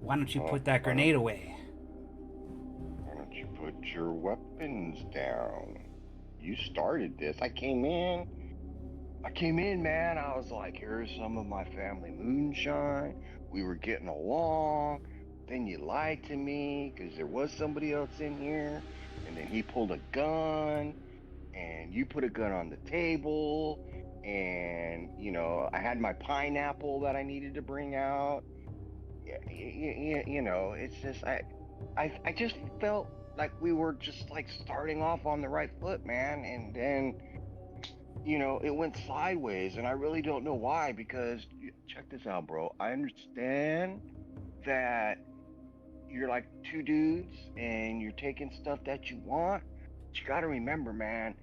Why don't you Well, put that grenade away? why don't you put your weapons down? You started this. I came in, man. I was like, here's some of my family moonshine. We were getting along. Then you lied to me because there was somebody else in here. And then he pulled a gun, and you put a gun on the table. And, I had my pineapple that I needed to bring out. Yeah, it's just, I just felt like we were just like starting off on the right foot, man. And then it went sideways, and I really don't know why. Because check this out, bro. I understand that you're like two dudes and you're taking stuff that you want. But you got to remember, man.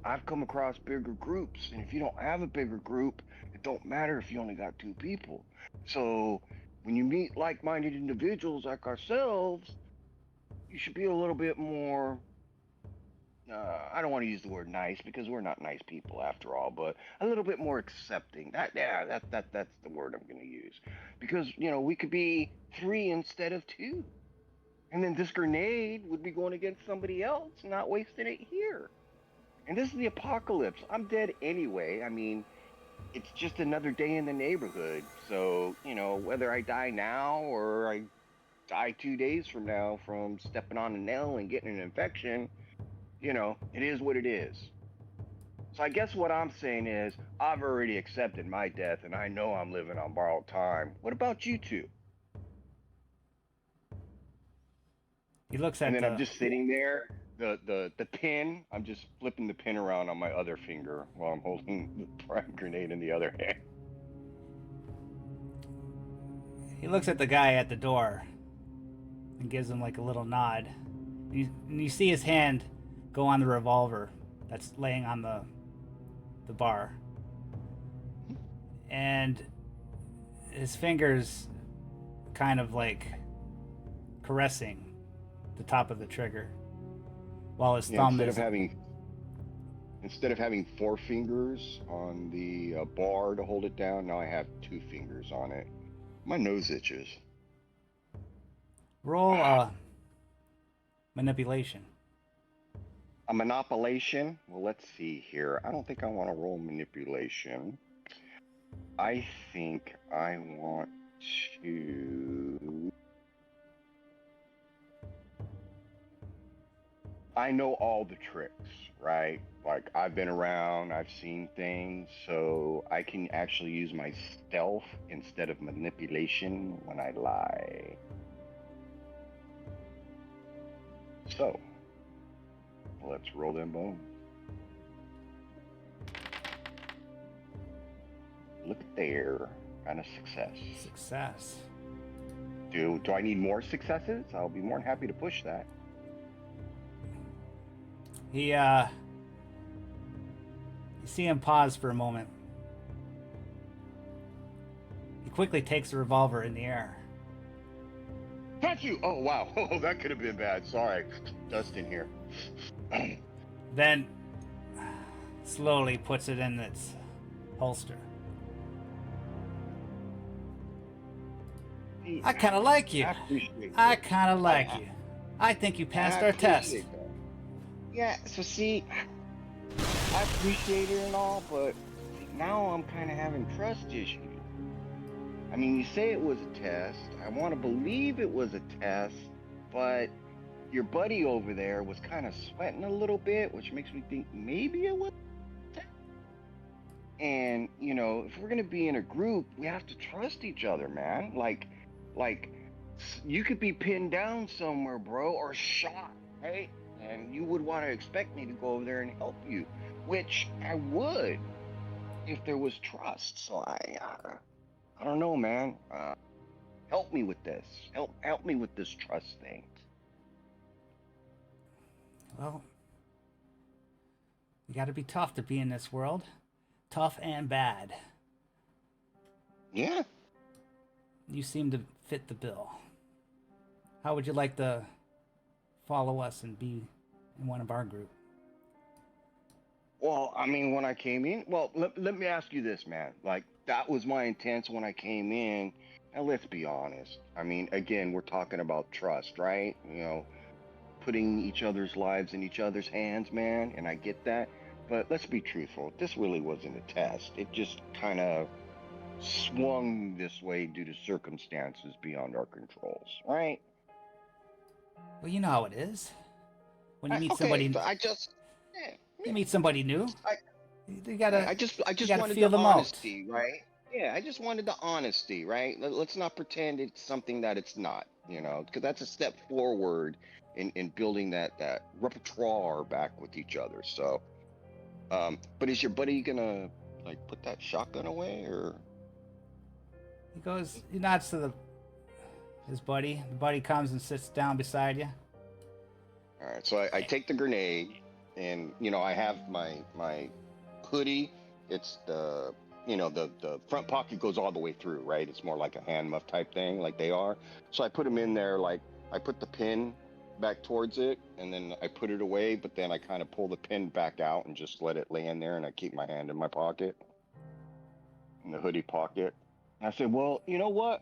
I've come across bigger groups, and if you don't have a bigger group, it don't matter if you only got two people. So when you meet like-minded individuals like ourselves, you should be a little bit more, I don't want to use the word nice because we're not nice people after all, but a little bit more accepting. That's the word I'm going to use, because we could be three instead of two, and then this grenade would be going against somebody else, not wasting it here. And this is the apocalypse. I'm dead anyway. I mean, it's just another day in the neighborhood. So whether I die now or I die 2 days from now from stepping on a nail and getting an infection, it is what it is. So I guess what I'm saying is I've already accepted my death and I know I'm living on borrowed time. What about you two? He looks And at then I'm the. just sitting there, the pin, I'm just flipping the pin around on my other finger while I'm holding the prime grenade in the other hand. He looks at the guy at the door and gives him like a little nod. And you see his hand go on the revolver that's laying on the bar, and his fingers kind of like caressing the top of the trigger, while his Yeah, thumb is. instead of having four fingers on the bar to hold it down, now I have two fingers on it. My nose itches. Roll manipulation. A manipulation? Well, let's see here. I don't think I want to roll manipulation. I think I want to. I know all the tricks, right? Like, I've been around, I've seen things, so I can actually use my stealth instead of manipulation when I lie. So, let's roll them bones. Look there. Kind of success. Success. Do I need more successes? I'll be more than happy to push that. He you see him pause for a moment. He quickly takes the revolver in the air. Got you! Oh, wow. Oh, that could have been bad. Sorry. Dust in here. Then slowly puts it in its holster. I kind of like you. I appreciate I that. kind of like I, you. I think you I passed our test. appreciate that. Yeah, so see, I appreciate it and all, but now I'm kind of having trust issues. I mean, you say it was a test. I want to believe it was a test, but your buddy over there was kind of sweating a little bit, which makes me think maybe it was a test. And, if we're going to be in a group, we have to trust each other, man. Like, you could be pinned down somewhere, bro, or shot, right? And you would want to expect me to go over there and help you, which I would if there was trust. So I don't know, man. Help me with this. Help me with this trust thing. Well, you got to be tough to be in this world. Tough and bad. Yeah. You seem to fit the bill. How would you like to follow us and be in one of our group? Well, I mean, when I came in, well, let me ask you this, man. Like, that was my intent when I came in. Now let's be honest. I mean, again, we're talking about trust, right? Putting each other's lives in each other's hands, man, and I get that. But let's be truthful. This really wasn't a test. It just kind of swung this way due to circumstances beyond our controls, right? Well, you know how it is. When you meet Okay, somebody, so yeah, you meet somebody new. I, You yeah, gotta, I you just gotta wanted feel the them out. honesty, right? Yeah, I just wanted the honesty, right? Let's not pretend it's something that it's not, because that's a step forward in building that repertoire back with each other. So, but is your buddy gonna like put that shotgun away, or? He nods to his buddy. The buddy comes and sits down beside you. All right, so I take the grenade, and I have my hoodie. It's the front pocket goes all the way through, right? It's more like a hand muff type thing, like they are. So I put them in there, like I put the pin back towards it, and then I put it away. But then I kind of pull the pin back out and just let it lay in there, and I keep my hand in my pocket, in the hoodie pocket. And I said, well, you know what?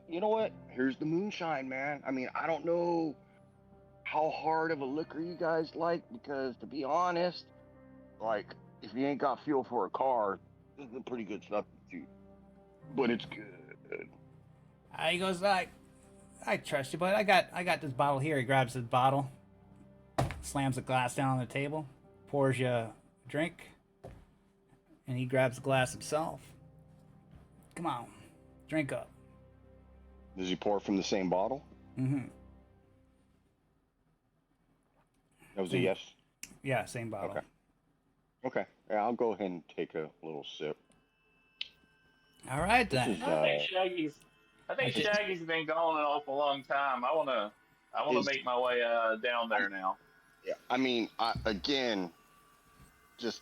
Here's the moonshine, man. I mean, I don't know how hard of a liquor you guys like, because to be honest, like if you ain't got fuel for a car, this is a pretty good substitute. But it's good. He goes, I trust you, but I got this bottle here. He grabs his bottle, slams the glass down on the table, pours you a drink, and he grabs the glass himself. Come on, drink up. Does he pour from the same bottle? Mm-hmm. That was a Same, yes. yeah, same bottle. Okay. Okay. Yeah, I'll go ahead and take a little sip. All right This then. is I think Is- Shaggy's been gone an awful long time. I wanna is- make my way down there now. yeah. I mean, again, just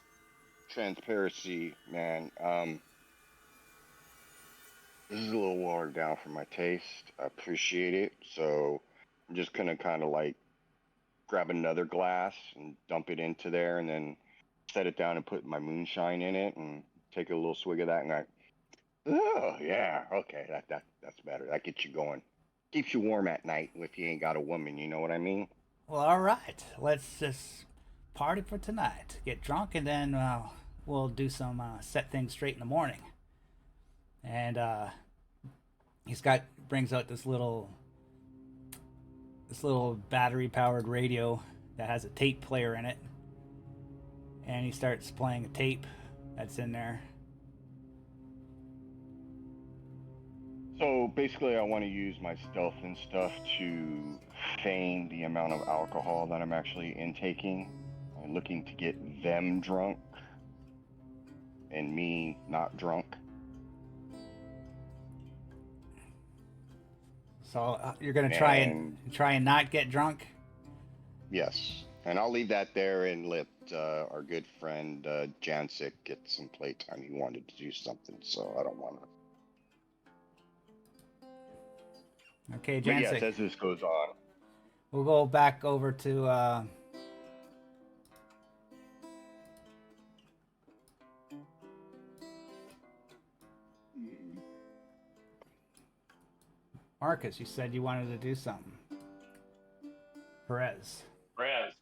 transparency, man. This is a little watered down for my taste. I appreciate it. So I'm just gonna kind of like grab another glass and dump it into there, and then set it down and put my moonshine in it and take a little swig of that. And oh yeah, okay, that's better. That gets you going, keeps you warm at night if you ain't got a woman. You know what I mean? Well, all right. Let's just party for tonight. Get drunk, and then we'll do some set things straight in the morning. And brings out this little battery powered radio that has a tape player in it, and he starts playing a tape that's in there. So basically, I want to use my stealth and stuff to feign the amount of alcohol that I'm actually intaking. I'm looking to get them drunk and me not drunk. So you're gonna And try and not get drunk. yes, and I'll leave that there and let our good friend Jancic get some playtime. He wanted to do something, so I don't want to. Okay, But yes, Jancic. as this goes on, We'll go back over to Marcus. You said you wanted to do something. Perez. Raz.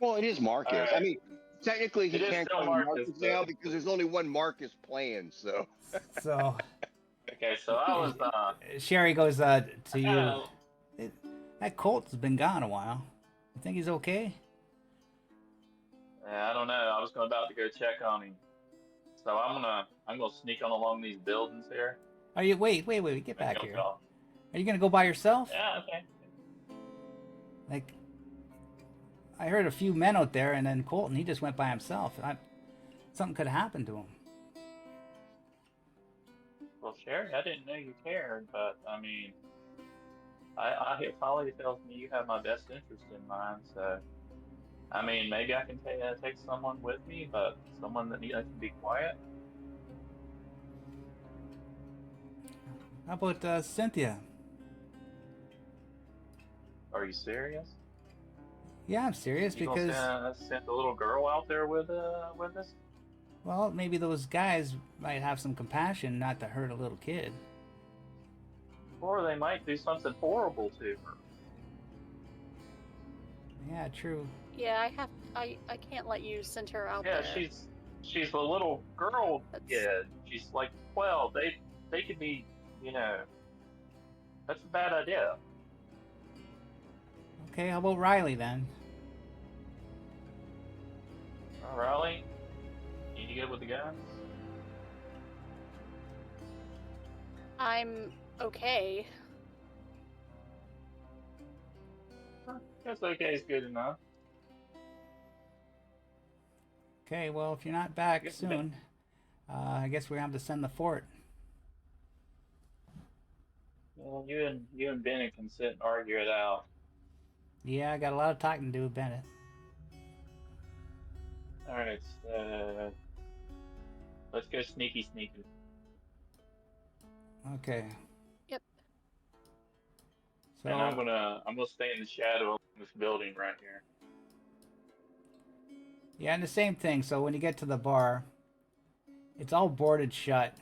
well, it is Marcus. All right. I mean, technically he It is can't still call him Marcus, Marcus now but- because there's only one Marcus playing. So So Okay, so I was Sherry goes to you. kinda- That Colt's been gone a while. You think he's okay? I don't know. I was about to go check on him. So I'm gonna sneak on along these buildings here. Are you? Wait. Get back Go here. call. Are you gonna go by yourself? Yeah, okay. Like, I heard a few men out there, and then Colton. He just went by himself. Something could have happened to him. Well, Sherry, I didn't know you cared, but I mean, I hear Polly tells me you have my best interest in mind. So, I mean, maybe I can take someone with me, but someone that can be quiet. How about Cynthia? Are you serious? Yeah, I'm serious You because gonna send a little girl out there with us? Well, maybe those guys might have some compassion not to hurt a little kid. Or they might do something horrible to her. Yeah, true. Yeah, I can't let you send her out Yeah, there. she's a little girl That's- kid. She's like 12. They could be, you know, that's a bad idea. Okay, how about Riley then? Riley, you good with the gun? I'm okay. That's okay. Is good enough. Okay, well, if you're not back Yes, soon, I guess we're gonna have to send the fort. Well, you and Bennett can sit and argue it out. Yeah, I got a lot of talking to do with Bennett. All right, let's go sneaky. Okay. Yep. So, And I'm gonna stay in the shadow of this building right here. yeah, and the same thing. So when you get to the bar, it's all boarded shut.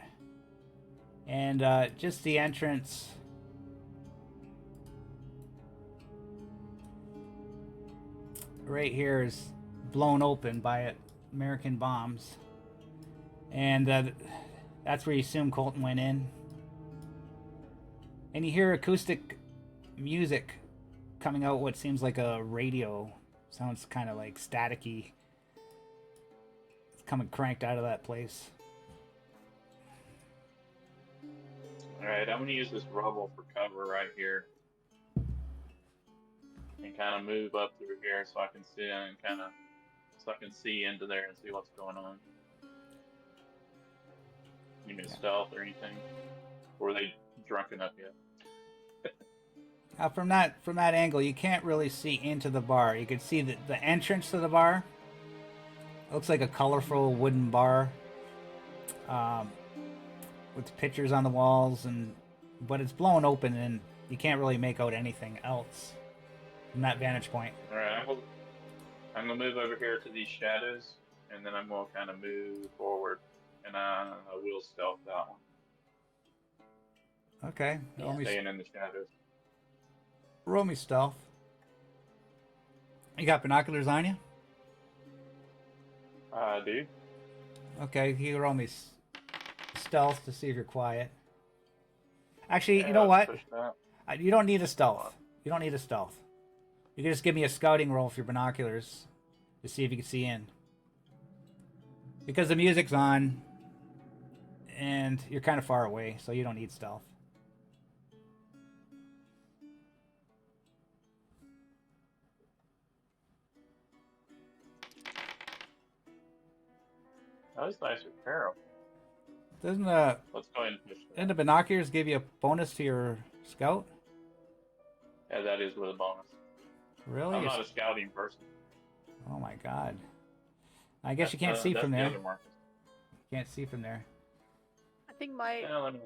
And just the entrance. Right here is blown open by American bombs. And that's where you assume Colton went in. And you hear acoustic music coming out what seems like a radio. Sounds kind of like staticky. It's coming cranked out of that place. All right, I'm gonna use this rubble for cover right here, and kind of move up through here so I can see so I can see into there and see what's going on. You mean stealth or anything? Or are they drunk enough yet? From that angle, you can't really see into the bar. You can see the entrance to the bar. It looks like a colorful wooden bar, with pictures on the walls, but it's blown open and you can't really make out anything else from that vantage point. All right, I'm gonna move over here to these shadows, and then I'm gonna kind of move forward, and I will stealth that one. Okay, Yeah. Staying in the shadows. roll me stealth. You got binoculars on you? I do. Okay, you roll me stealth to see if you're quiet. Actually, Yeah, you know what? push that. You don't need a stealth. You don't need a stealth. You can just give me a scouting roll for your binoculars to see if you can see in. Because the music's on, and you're kind of far away, so you don't need stealth. That was nice with Carol. Doesn't Let's go ahead and push that. the binoculars give you a bonus to your scout? Yeah, that is with a bonus. Really? I'm not a scouting person. Oh my god. I guess you can't see that's from the there. other Marcus. I think Yeah, let me.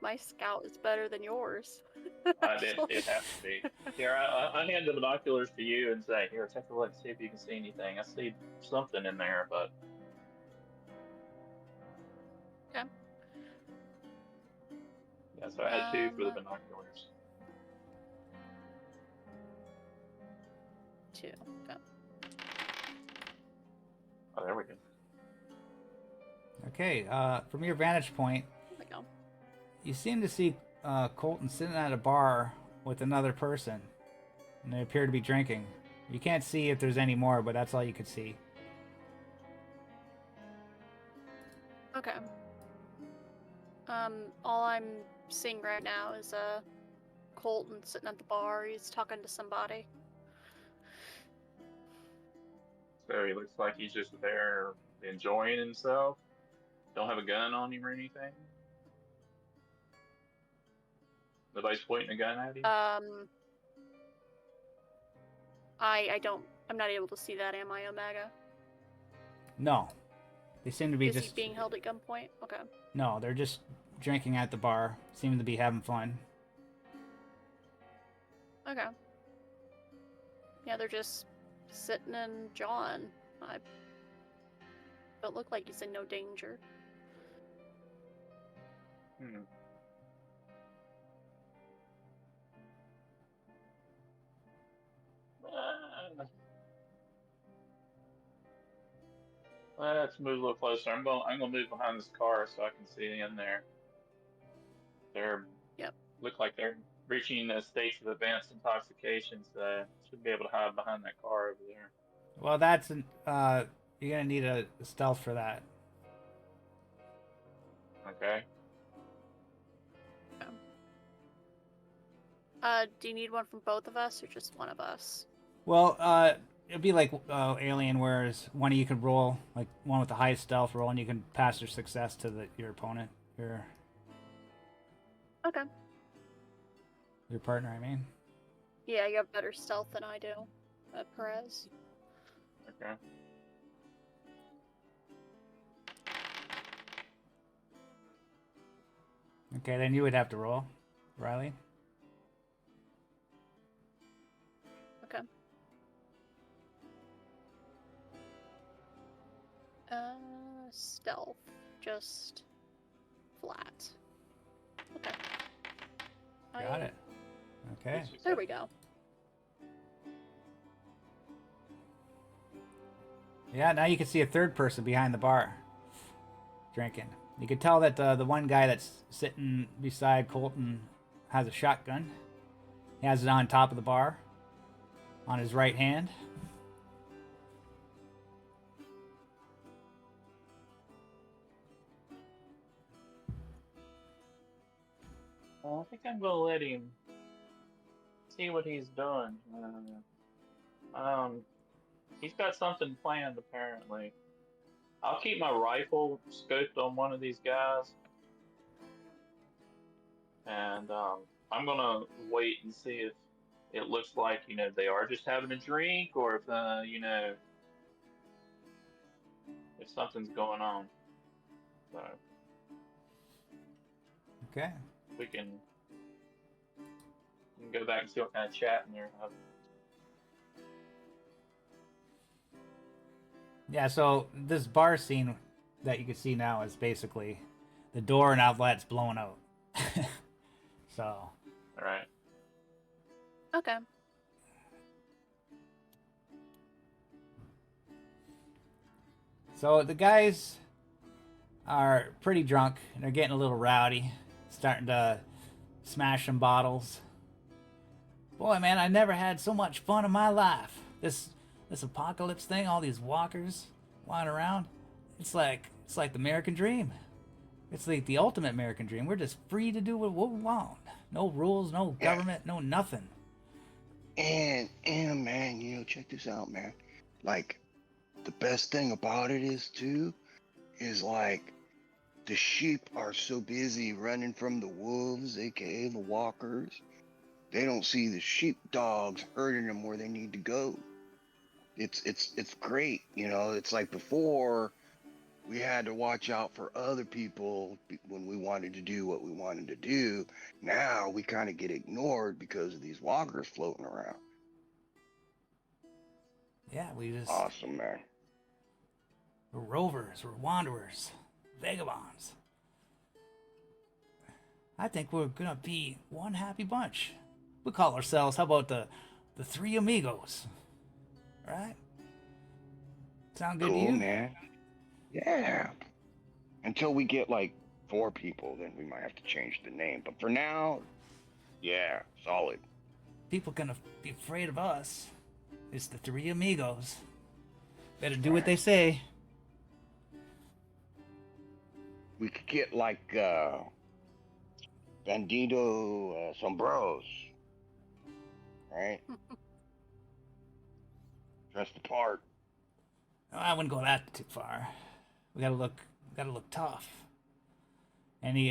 my scout is better than yours. It has to be. Here, I hand the binoculars to you and say, "Here, take a look, see if you can see anything." I see something in there, but Okay. yeah. So I had two for the binoculars. 2. Okay. Oh, there we go. Okay, from your vantage point, There we go. you seem to see Colton sitting at a bar with another person, and they appear to be drinking. You can't see if there's any more, but that's all you could see. Okay. All I'm seeing right now is Colton sitting at the bar. He's talking to somebody. So he looks like he's just there enjoying himself. Don't have a gun on him or anything. Nobody's pointing a gun at him. I'm not able to see that, am I, Omega? No, they seem to be Is just he being held at gunpoint? Okay. no, they're just drinking at the bar, seem to be having fun. Okay. Yeah, they're just sitting and jawing. but looked like he's in no danger. Hmm. Let's move a little closer. I'm gonna move behind this car so I can see in there. They're Yep. look like they're reaching a state of advanced intoxication, so should be able to hide behind that car over there. Well, you're gonna need a stealth for that. Okay. Do you need one from both of us or just one of us? Well, it'd be like Alien, whereas one of you could roll, like one with the highest stealth roll, and you can pass your success to your opponent, Okay. your partner. I mean. Yeah, you have better stealth than I do, Perez. Okay. Okay, then you would have to roll, Riley. Okay. Stealth. Just flat. Okay. Got it. Okay. There we go. Yeah, now you can see a third person behind the bar drinking. You can tell that the one guy that's sitting beside Colton has a shotgun. He has it on top of the bar on his right hand. I think I'm gonna let him see what he's doing. He's got something planned apparently. I'll keep my rifle scoped on one of these guys, and I'm gonna wait and see if it looks like they are just having a drink, or if if something's going on. So Okay. we can go back and see what kind of chatting they're having. Yeah, so this bar scene that you can see now is basically the door and outlet's blown out. So. All right. Okay. So the guys are pretty drunk and they're getting a little rowdy, starting to smash some bottles. Boy, man, I never had so much fun in my life. This apocalypse thing, all these walkers flying around, it's like the American dream. It's like the ultimate American dream. We're just free to do what we want. No rules, no government, no nothing. And man, check this out, man. Like, the best thing about it is like the sheep are so busy running from the wolves, aka the walkers, they don't see the sheepdogs herding them where they need to go. It's great, It's like before we had to watch out for other people when we wanted to do what we wanted to do. Now we kind of get ignored because of these walkers floating around. Yeah, we just Awesome, man. we're rovers, we're wanderers, vagabonds. I think we're gonna be one happy bunch. We call ourselves, how about the Three Amigos? Right? Sound good to Cool, you? man. Yeah. Until we get like 4 people, then we might have to change the name. But for now, yeah, solid. People gonna be afraid of us. It's the Three Amigos. Better do what they say. We could get like Bandito sombreros, right? Dress the part. No, I wouldn't go that too far. We gotta look tough. And he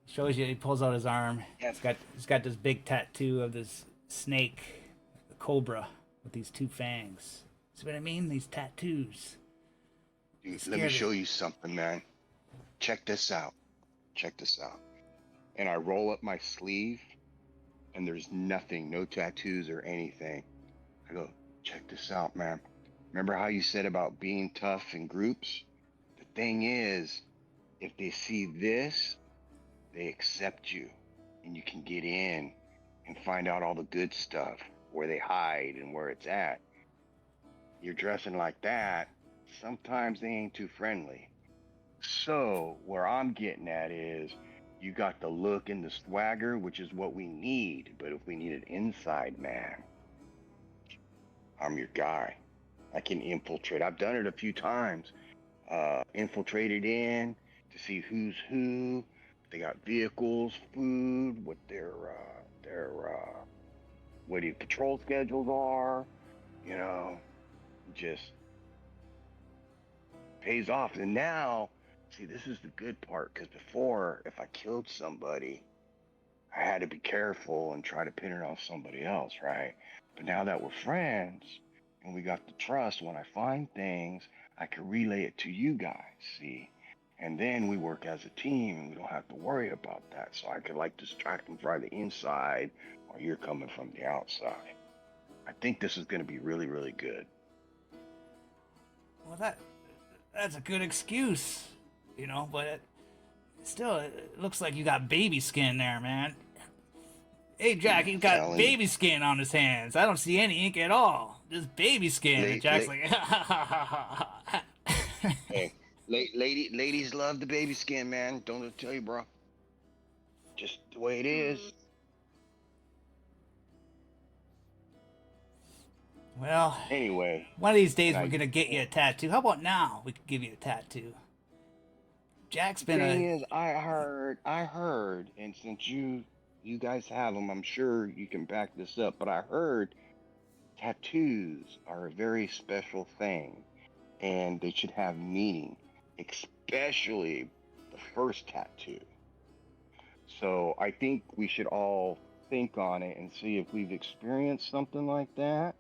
shows you. He pulls out his arm. Yeah. He's got this big tattoo of this snake, the cobra, with these 2 fangs. See what I mean? These tattoos. Dude, let me show you something, man. Check this out. And I roll up my sleeve, and there's nothing, no tattoos or anything. I go, check this out, man. Remember how you said about being tough in groups? The thing is, if they see this, they accept you and you can get in and find out all the good stuff, where they hide and where it's at. You're dressing like that, sometimes they ain't too friendly. So, where I'm getting at is you got the look and the swagger, which is what we need. But if we need an inside man, I'm your guy. I can infiltrate. I've done it a few times. Infiltrated in to see who's who. They got vehicles, food, what what the patrol schedules are. You know, just pays off. And now, see, this is the good part, because before, if I killed somebody, I had to be careful and try to pin it on somebody else, right? But now that we're friends and we got the trust, when I find things, I can relay it to you guys, see? And then we work as a team and we don't have to worry about that. So I could like distract them from the inside or you're coming from the outside. I think this is going to be really, really good. Well, that's a good excuse, you know, but it looks like you got baby skin there, man. Hey, Jack, he's got Telling baby skin on his hands. I don't see any ink at all. Just baby skin. And Jack's La- like, Hey, ladies love the baby skin, man. Don't tell you, bro. Just the way it is. well, Anyway, one of these days and we're gonna get you a tattoo. How about now? We could give you a tattoo. Jack's the been thing a is, I heard, and since you guys have them, I'm sure you can back this up. But I heard tattoos are a very special thing, and they should have meaning, especially the first tattoo. So I think we should all think on it and see if we've experienced something like that.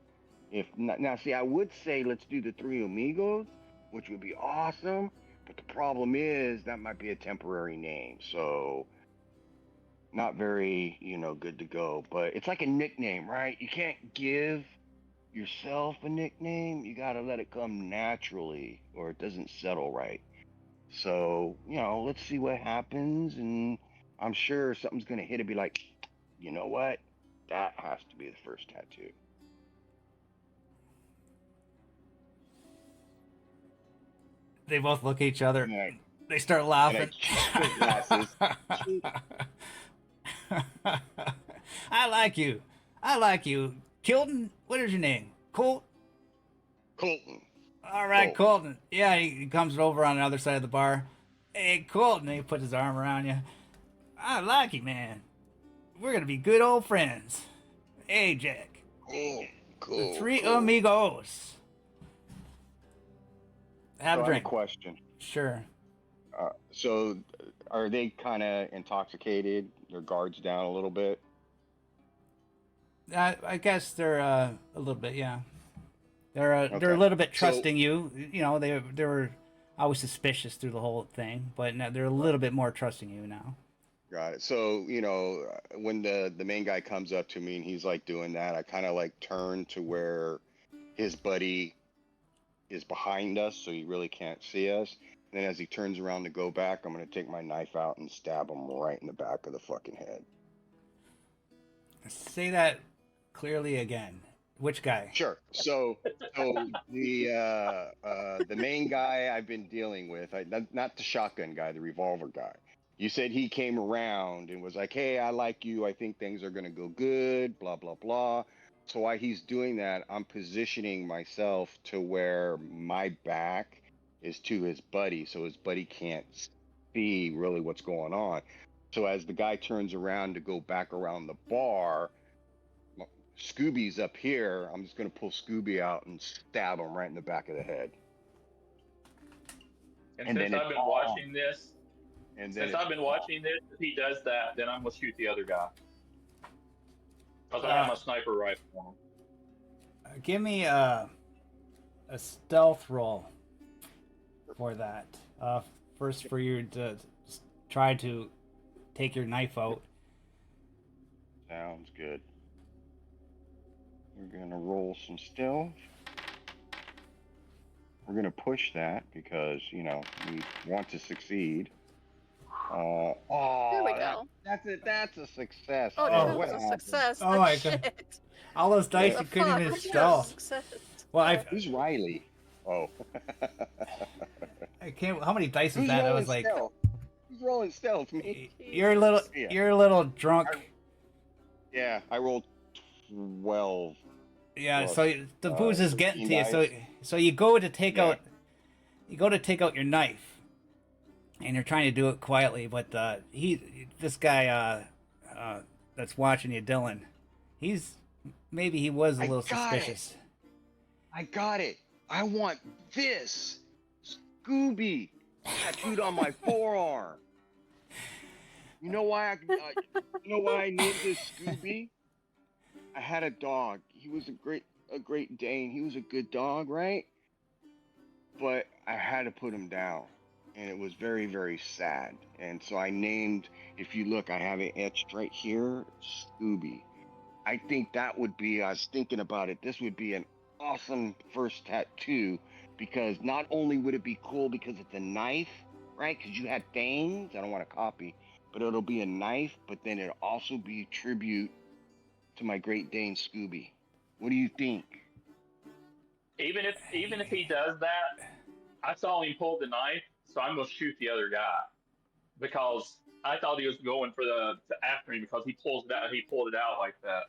If not, now see, I would say let's do the Three Amigos, which would be awesome. But the problem is that might be a temporary name, so not very, good to go. But it's like a nickname, right? You can't give yourself a nickname. You gotta let it come naturally, or it doesn't settle right. So, let's see what happens, and I'm sure something's gonna hit it. Be like, you know what? That has to be the first tattoo. they both look at each other. And I, They start and I laughing. check glasses. I like you. I like you. Kilton, what is your name? Colt? Colton. All right, Colton. Colton. Yeah, he comes over on the other side of the bar. Hey, Colton, he puts his arm around you. I like you, man. We're gonna be good old friends. Hey, Jack. Cool. The Cool. Three cool. Amigos. Have So a I have a drink. question. Sure. So are they kind of intoxicated? Their guards down a little bit? I guess they're a little bit, yeah. They're a Okay. little bit So, trusting you. You know, they were always suspicious through the whole thing, but now they're a little bit more trusting you now. got it. So, when the main guy comes up to me and he's like doing that, I kind of like turn to where his buddy is behind us, so he really can't see us. And then as he turns around to go back, I'm gonna take my knife out and stab him right in the back of the fucking head. Say that clearly again. Which guy? Sure. So the main guy I've been dealing with, not the shotgun guy, the revolver guy. You said he came around and was like, "Hey, I like you. I think things are gonna go good." Blah blah blah. So while he's doing that, I'm positioning myself to where my back is to his buddy, so his buddy can't see really what's going on. So as the guy turns around to go back around the bar, Scooby's up here. I'm just gonna pull Scooby out and stab him right in the back of the head. And And since then I've it's been watching this, And then since I've been watching this, if he does that, then I'm gonna shoot the other guy. Because I have my sniper rifle on him. Give me a stealth roll for that. First, for you to try to take your knife out. sounds good. We're gonna roll some stealth. We're gonna push that because we want to succeed. Oh, There we that, go. that's a success. Oh, Oh. There. that What was a happened? success. Oh But my god! shit. All those dice Yeah. you The couldn't fuck? even That was a spell. success. Well, I Who's Riley? Oh. can't. How many dice was Who's that? I rolling was like, stealth? Who's rolling stealth? Me? you're a little, Jesus. Yeah. you're a little drunk. Yeah, I rolled 12. Yeah, plus, so the booze is getting 13 to you. So dice. so you go to take Yeah. out your knife, and you're trying to do it quietly. But this guy that's watching you, Dylan, maybe he was a I little got it. suspicious. I got it. I want this Scooby tattooed on my forearm. You know why I named this Scooby? I had a dog. He was a Great Dane. He was a good dog, right? But I had to put him down, and it was very, very sad. And so I named. If you look, I have it etched right here, Scooby. I think that would be. I was thinking about it. This would be an awesome first tattoo because not only would it be cool because it's a knife, right? Because you had things. I don't want to copy, but it'll be a knife. But then it'll also be a tribute to my Great Dane Scooby. What do you think? Even if he does that, I saw him pull the knife, so I'm gonna shoot the other guy because I thought he was going for after him because he pulled it out like that.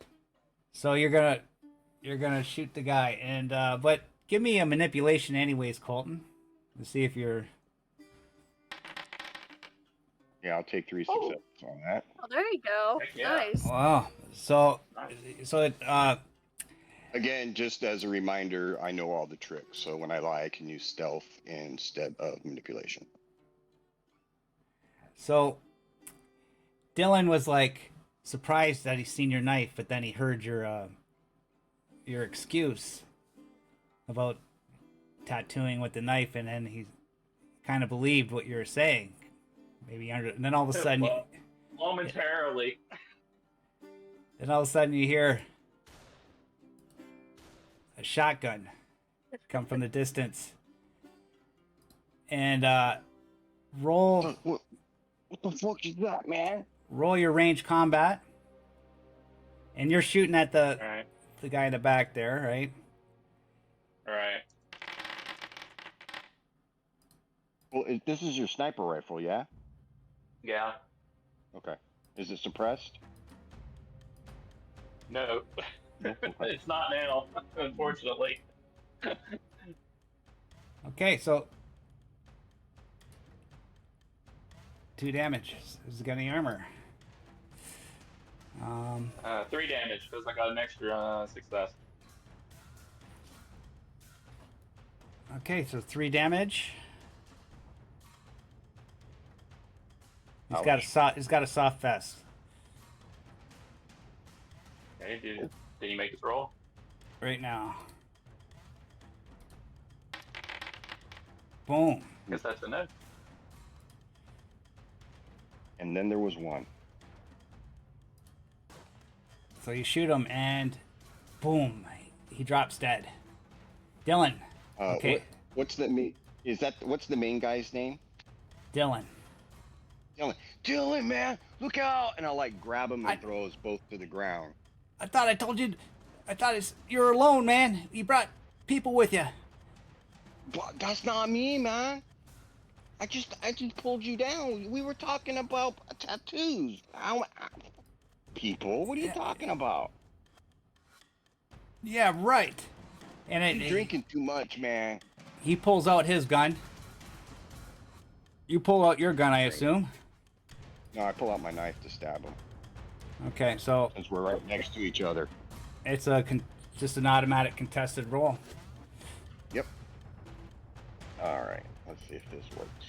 So you're gonna shoot the guy, and but give me a manipulation anyways, Colton, to see if you're. Yeah, I'll take 3 successes on that. Oh, there you go. Heck yeah. Nice. Wow. So it Again, just as a reminder, I know all the tricks, so when I lie, I can use stealth instead of manipulation. So Dylan was like surprised that he seen your knife, but then he heard your excuse about tattooing with the knife, and then he kind of believed what you were saying. Maybe and then all of a sudden, Well, momentarily. you hear a shotgun come from the distance, and roll What the fuck is that, man? roll your range combat, and you're shooting at All right. the guy in the back there, right? All right. Well, this is your sniper rifle, yeah? Yeah. Okay. Is it suppressed? No. No? Okay. It's not now, unfortunately. Okay, so 2 damage. Is it got any armor? 3 damage because I got an extra success. Okay, so 3 damage. He's got a soft vest. Okay, did he make his roll? Right now. Boom. Guess that's a no. And then there was one. So you shoot him and boom, he drops dead. Dylan. Okay. What's the what's the main guy's name? Dylan. Dylan, man, look out! And I'll like grab him and throw us both to the ground. I thought I told you. You're alone, man. You brought people with you. But that's not me, man. I just pulled you down. We were talking about tattoos. People, what are you talking about? Yeah, right. And You're drinking too much, man. he pulls out his gun. You pull out your gun, I assume. No, I pull out my knife to stab him. Okay, so Since we're right next to each other. it's just an automatic contested roll. Yep. Alright, let's see if this works.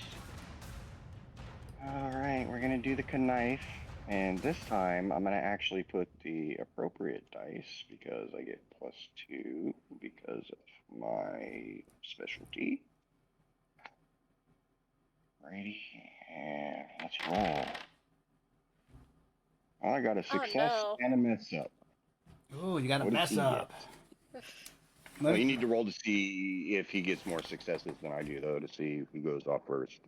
Alright, we're gonna do the knife. And this time, I'm gonna actually put the appropriate dice because I get +2 because of my specialty. Righty, and let's roll. I got a success no. and a mess up. Ooh, you got a What does mess he up. Well, you need to roll to see if he gets more successes than I do, though, to see who goes off first.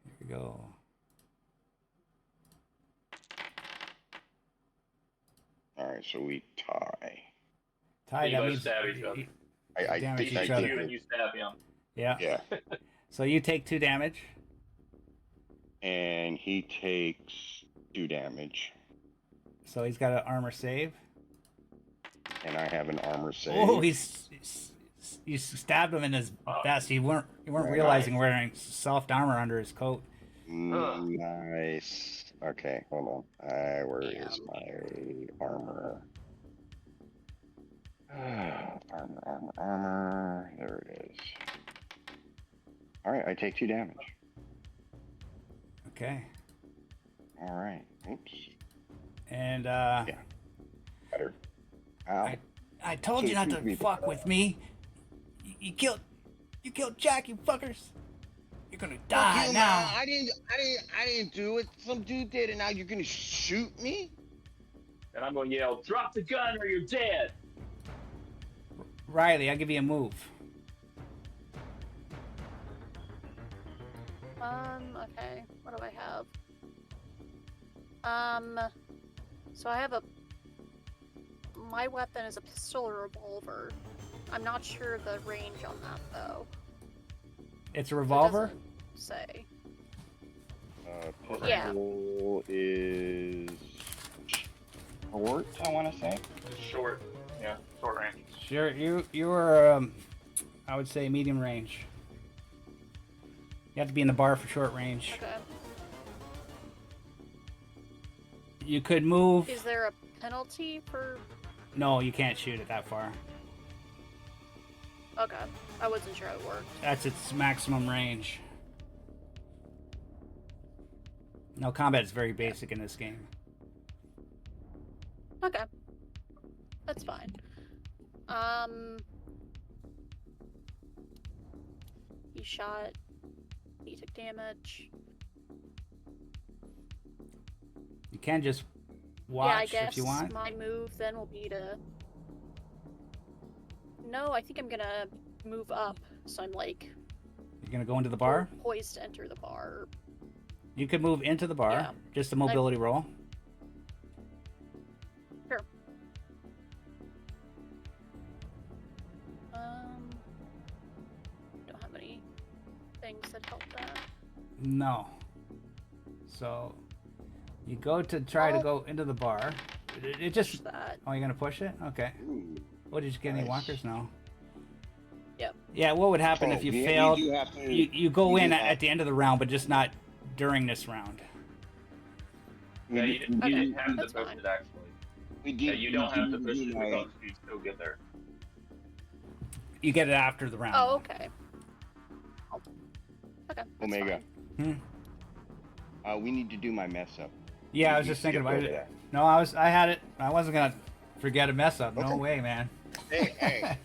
Here we go. All right, so we tie. Ty, You that both means stab each other. I damage think each I other. You did. and you stab him. yeah. Yeah, So you take 2 damage. and he takes 2 damage, So he's got an armor save. and I have an armor save. Oh, you stabbed him in his vest. You weren't realizing wearing soft armor under his coat. Nice. Okay, hold on. Where is my armor? Armor. There it is. All right, I take 2 damage. Okay. All right. Oops. And Better. Ow. I told you not to fuck with me. You killed Jack, you fuckers. You're gonna die now. I didn't do it. Some dude did, and now you're gonna shoot me? And I'm going to yell, drop the gun or you're dead. Riley, I'll give you a move. Okay. What do I have? So I have my weapon is a pistol or revolver. I'm not sure the range on that, though. It's a It revolver? doesn't say. Pistol is short, I want to say. Short. Yeah, short range. Sure, you were I would say medium range. You have to be in the bar for short range. Okay. You could move. Is there a penalty for... No, you can't shoot it that far. Okay. I wasn't sure how it worked. That's its maximum range. No, combat is very basic in this game. Okay. That's fine. He shot. He took damage. You can just Yeah, I watch guess if you want. my move then will be to... No, I think I'm gonna move up, so I'm like You're gonna go into the bar. poised to enter the bar. You could move into the bar. Yeah. Just a mobility roll. Sure. Don't have any things that help that. No. So you go to try to go into the bar. It just. Push that. Oh, you're gonna push it? Okay. Ooh. What did you get? Any Nice. walkers? No. Yep. Yeah. What would happen Oh, if you yeah, failed? You, do have to, You go you in do at have- the end of the round, but just not during this round. we Yeah, do- you didn't Okay, have to that's push fine. it, actually. we do- Yeah, you don't we have to do push it my- because you still get there. You get it after the round. Oh, okay. Okay. That's Omega. fine. We need to do my mess up. Yeah, I was You just thinking skipped about over it. that. No, I had it. I wasn't gonna forget a mess up. No Okay. way, man. Hey,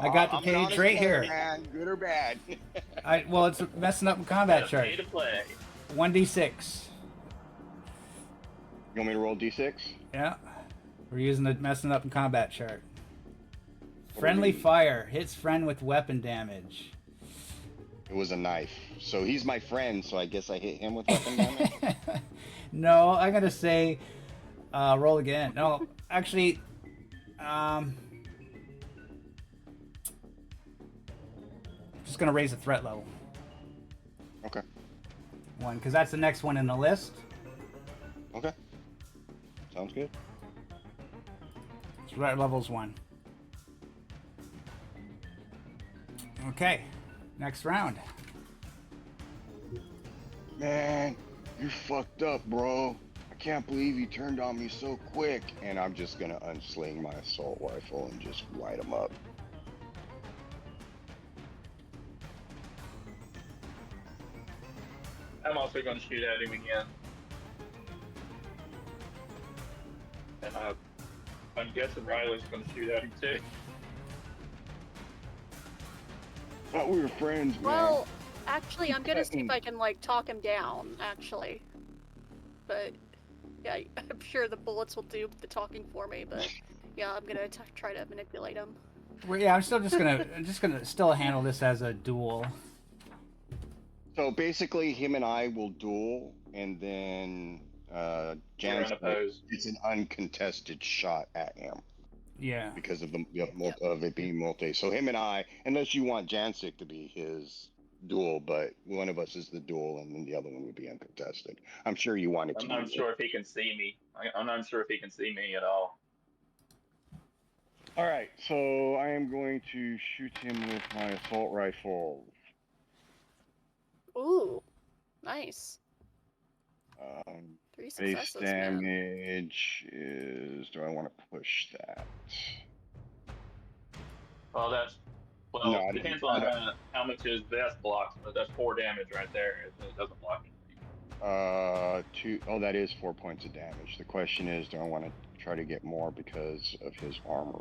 I got the I'm an page honest right player, here. Man. Good or bad? Well, it's messing up in combat Pay chart. to play. 1d6. You want me to roll d6? Yeah. We're using the messing up in combat chart. What Friendly are we- fire hits friend with weapon damage. It was a knife. So he's my friend, so I guess I hit him with weapon damage? No, I'm gonna say roll again. No, actually, just gonna raise the threat level Okay. 1, because that's the next one in the list. Okay. Sounds good. Threat level's 1. Okay, next round. Man, you're fucked up, bro. I can't believe you turned on me so quick. And I'm just gonna unsling my assault rifle and just light him up. I'm also going to shoot at him again. And I'm guessing Riley's going to shoot at him too. Thought we were friends, man. Well, actually, I'm gonna see if I can like talk him down. Actually, but yeah, I'm sure the bullets will do the talking for me. But Yeah, I'm gonna try to manipulate him. Well, yeah, I'm just gonna still handle this as a duel. So basically, him and I will duel, and then You're Jan's unopposed. it's an uncontested shot at him Yeah. because of Yep. of it being multi. So him and I, unless you want Jancic to be his duel, but one of us is the duel, and then the other one would be uncontested. I'm sure you want it to I'm be. not sure if he can see me. I'm not sure if he can see me at all. All right, so I am going to shoot him with my assault rifle. Ooh, nice. 3 Base successes, man. damage is. Do I want to push that? Well, that's well. No, I Depends don't- on how much his vest blocks, but that's 4 damage right there. It doesn't block anything. Two. Oh, that is 4 points of damage. The question is, do I want to try to get more because of his armor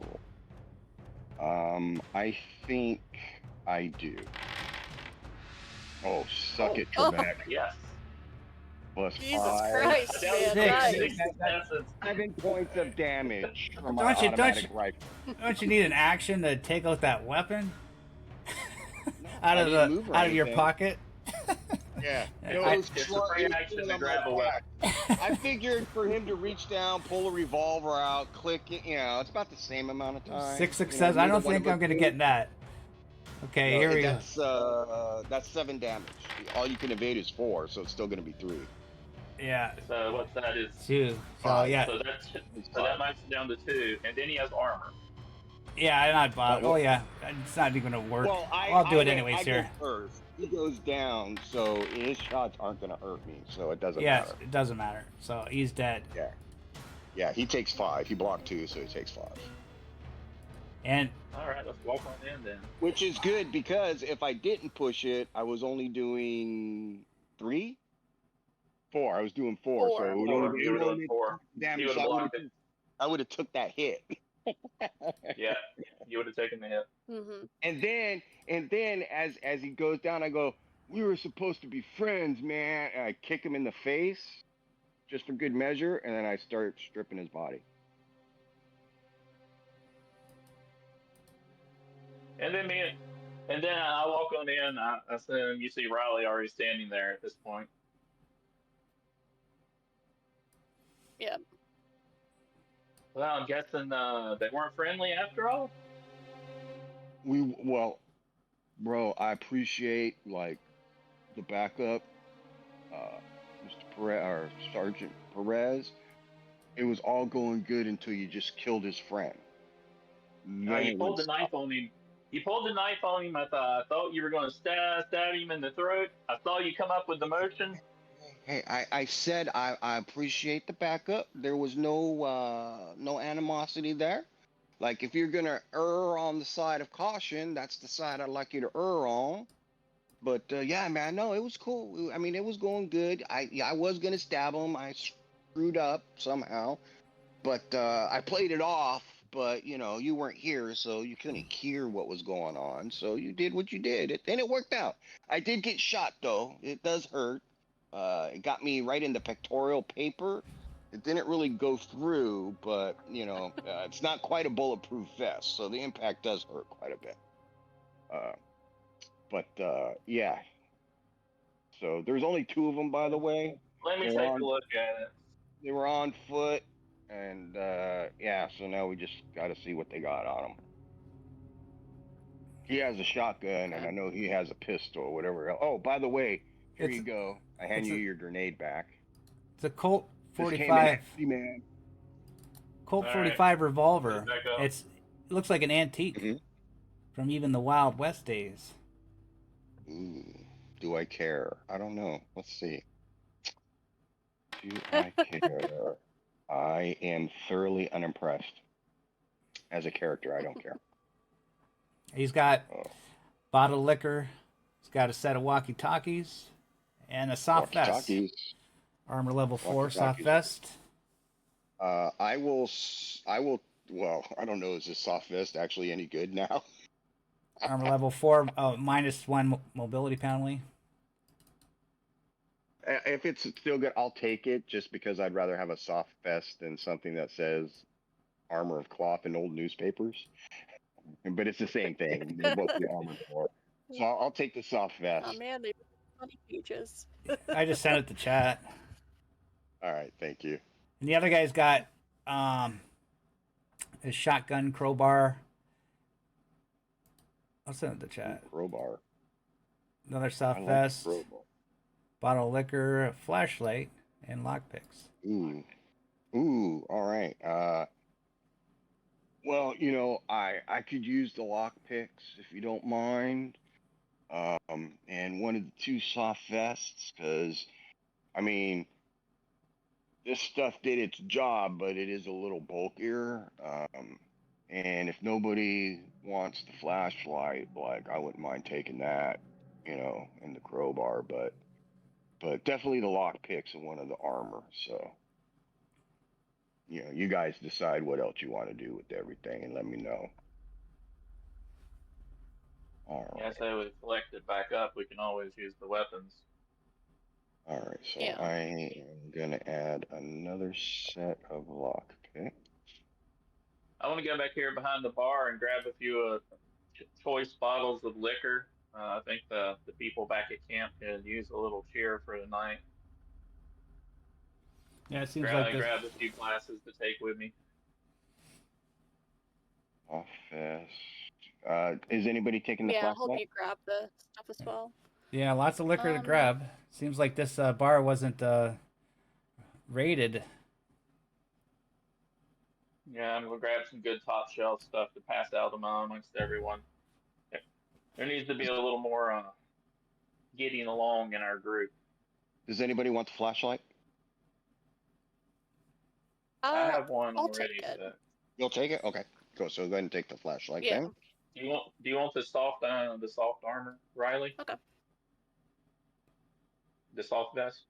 roll? I think I do. Oh, suck it, Oh. Trebek. Yes. Plus Jesus 5. Christ, That was man, Six. six nice. successes. 7 points of damage from my Don't you- automatic rifle. Don't you need an action to take out that weapon I didn't move or out of your anything. pocket? Yeah. I- It was It's a smart- free it was action still to on my grab a back. weapon. I figured for him to reach down, pull a revolver out, click it, it's about the same amount of time. 6 success. I don't think I'm gonna get that. Okay, here we go. That's 7 damage. All you can evade is 4, so it's still gonna be 3. Yeah, So what's that is 2. So Five. yeah, so that knocks it down to 2, and then he has armor. yeah, I'm not bothered. Oh yeah, it's not even gonna work. Well, I'll do it I anyways go here. first. He goes down, so his shots aren't gonna hurt me, so it doesn't Yes, matter. it doesn't matter. So he's dead. Yeah, he takes 5. He blocked 2, so he takes 5. And All right, let's walk on in then. Which is good because if I didn't push it, I was only doing 3, 4. I was doing 4, so it would Four. only You were be doing 4. damage. He would So have blocked it. I would have took that hit. Yeah, you would have taken the hit. Mm-hmm. And then as he goes down, I go, "We were supposed to be friends, man." And I kick him in the face, just for good measure, and then I start stripping his body. And then I walk on in. I assume you see Riley already standing there at this point. Yeah. Well, I'm guessing they weren't friendly after all. Well, bro, I appreciate like the backup, Mr. Perez or Sergeant Perez. It was all going good until you just killed his friend. No, Then you it pulled would the knife on him. You pulled the knife on him. I thought you were going to stab him in the throat. I saw you come up with the motion. Hey, I said I appreciate the backup. There was no animosity there. Like if you're gonna err on the side of caution, that's the side I'd like you to err on. But yeah, man, no, it was cool. I mean, it was going good. I was gonna stab him. I screwed up somehow, but I played it off. But you weren't here, so you couldn't hear what was going on. So you did what you did, and it worked out. I did get shot though. It does hurt. It got me right in the pectoral paper. It didn't really go through, but it's not quite a bulletproof vest, so the impact does hurt quite a bit. But yeah. So there's only 2 of them, by the way. Let me They're take on- a look at it. They were on foot, and yeah. So now we just got to see what they got on them. He has a shotgun, and I know he has a pistol or whatever else. Oh, by the way, here It's- you go. I hand it's you a- your grenade back. it's a Colt This came in 45. handy, man. Colt All 45 revolver. Back up. It looks like an antique Mhm. from even the Wild West days. Ooh, do I care? I don't know. Let's see. Do I care? I am thoroughly unimpressed. As a character, I don't care. He's got Oh. bottle of liquor. He's got a set of walkie-talkies and a soft vest. Walkie-talkies. Armor level 4 soft Walkie-talkies. vest. I will. Well, I don't know. Is this soft vest actually any good now? Armor level 4 -1 mobility penalty. If it's still good, I'll take it. Just because I'd rather have a soft vest than something that says armor of cloth in old newspapers, but it's the same thing. They're both the armored core. So I'll take the soft vest. Oh man, they funny pages. I just sent it to chat. All right, thank you. And the other guy's got his shotgun, crowbar. I'll send it to chat. Crowbar. Another I soft like vest, crowbar. bottle of liquor, a flashlight, and lockpicks. Ooh. Ooh, all right. Well, I could use the lock picks if you don't mind. And one of the two soft vests, because I mean, this stuff did its job, but it is a little bulkier. And if nobody wants the flashlight, like I wouldn't mind taking that, in the crowbar, but definitely the lock picks and one of the armor. So, you guys decide what else you want to do with everything and let me know. All Yeah, right. so we collect it back up. We can always use the weapons. All right. So Yeah. I am going to add another set of lock picks. I want to go back here behind the bar and grab a few choice bottles of liquor. I think the people back at camp could use a little cheer for the night. Yeah, it seems Grab, like this. grab a few glasses to take with me. Office. Is anybody taking the Yeah, I'll help flashlight? you grab the stuff as well. Yeah, lots of liquor to Um, grab. Seems like this bar wasn't rated. Yeah, I'm gonna grab some good top shelf stuff to pass out amongst everyone. There needs to be a little more getting along in our group. Does anybody want the flashlight? I have one I'll already. take it. So. You'll take it? Okay. Go. So go ahead and take the flashlight Yeah. then. Do you want the soft armor, Riley? Okay. The soft vest?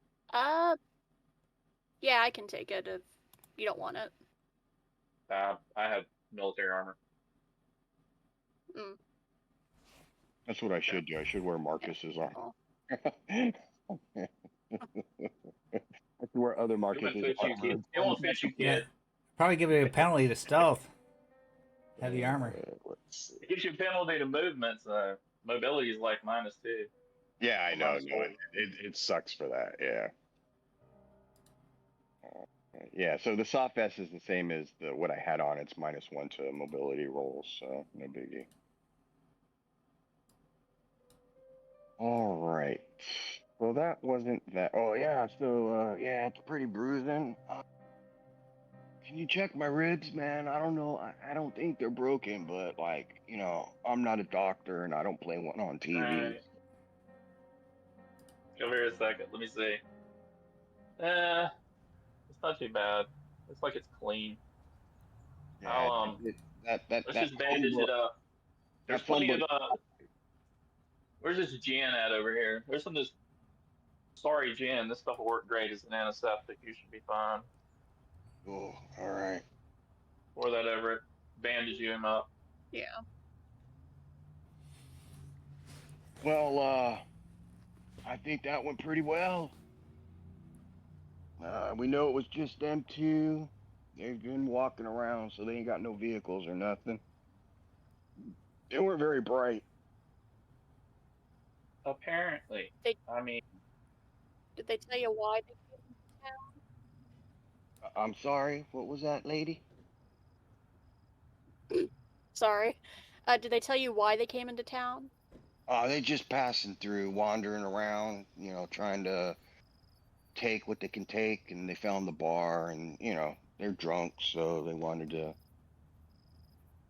Yeah, I can take it if you don't want it. I have military armor. Mm. That's what I should do. I should wear Marcus's armor. Oh. I should wear other It won't Marcus's fit you, armor. kid. It won't fit you, Yeah, kid. probably give you a penalty to stealth. Heavy armor. Let's see. It gives you a penalty to movement, so mobility is like -2. Yeah, I know. Minus No, one. it sucks for that. Yeah. Yeah. So the soft vest is the same as what I had on. It's -1 to mobility rolls, so no biggie. All right. So that wasn't that. Oh yeah. So yeah, it's pretty bruising. Can you check my ribs, man? I don't know. I don't think they're broken, but I'm not a doctor and I don't play one on TV. Alright. Come here a second. Let me see. It's not too bad. Looks like it's clean. Yeah, Let's just bandage it up. There's plenty of where's this gin at over here? There's some of this sorry gin. This stuff will work great as an antiseptic. You should be fine. Oh, all right. Pour that over it. Bandage him up. Yeah. Well, I think that went pretty well. We know it was just them two. They've been walking around, so they ain't got no vehicles or nothing. They weren't very bright. Apparently. They- I mean, Did they tell you why they came to town? I'm sorry. What was that, lady? Sorry. Did they tell you why they came into town? They just passing through, wandering around, trying to take what they can take, and they found the bar, and they're drunk, so they wanted to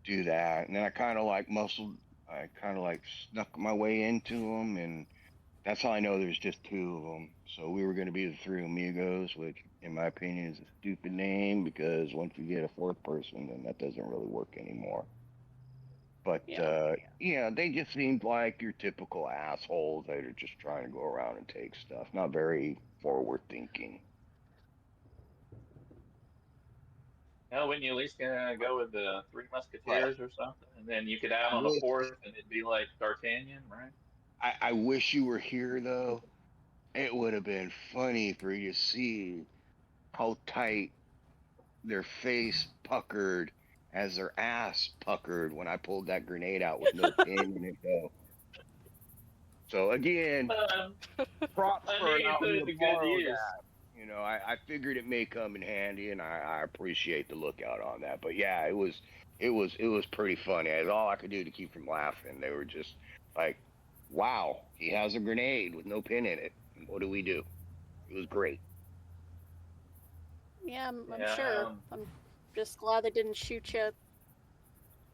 do that. And then I kind of snuck my way into them, and that's how I know there's just two of them. So we were going to be the Three Amigos, which, in my opinion, is a stupid name because once you get a fourth person, then that doesn't really work anymore. But Yeah. they just seemed like your typical assholes that are just trying to go around and take stuff. Not very forward thinking. hell, wouldn't you at least go with the Three Musketeers or something? And then you could add on a fourth, and it'd be like D'Artagnan, right? I wish you were here, though. It would have been funny for you to see how tight their face puckered as their ass puckered when I pulled that grenade out with no pin in it though. So again, Um, props I knew for you put allowing me it to to good borrow use. that. You know, I figured it may come in handy, and I appreciate the lookout on that. But yeah, it was pretty funny. It's all I could do to keep from laughing. They were just like, "Wow, he has a grenade with no pin in it. What do we do?" It was great. Yeah, I'm Yeah, sure. I'm just glad they didn't shoot you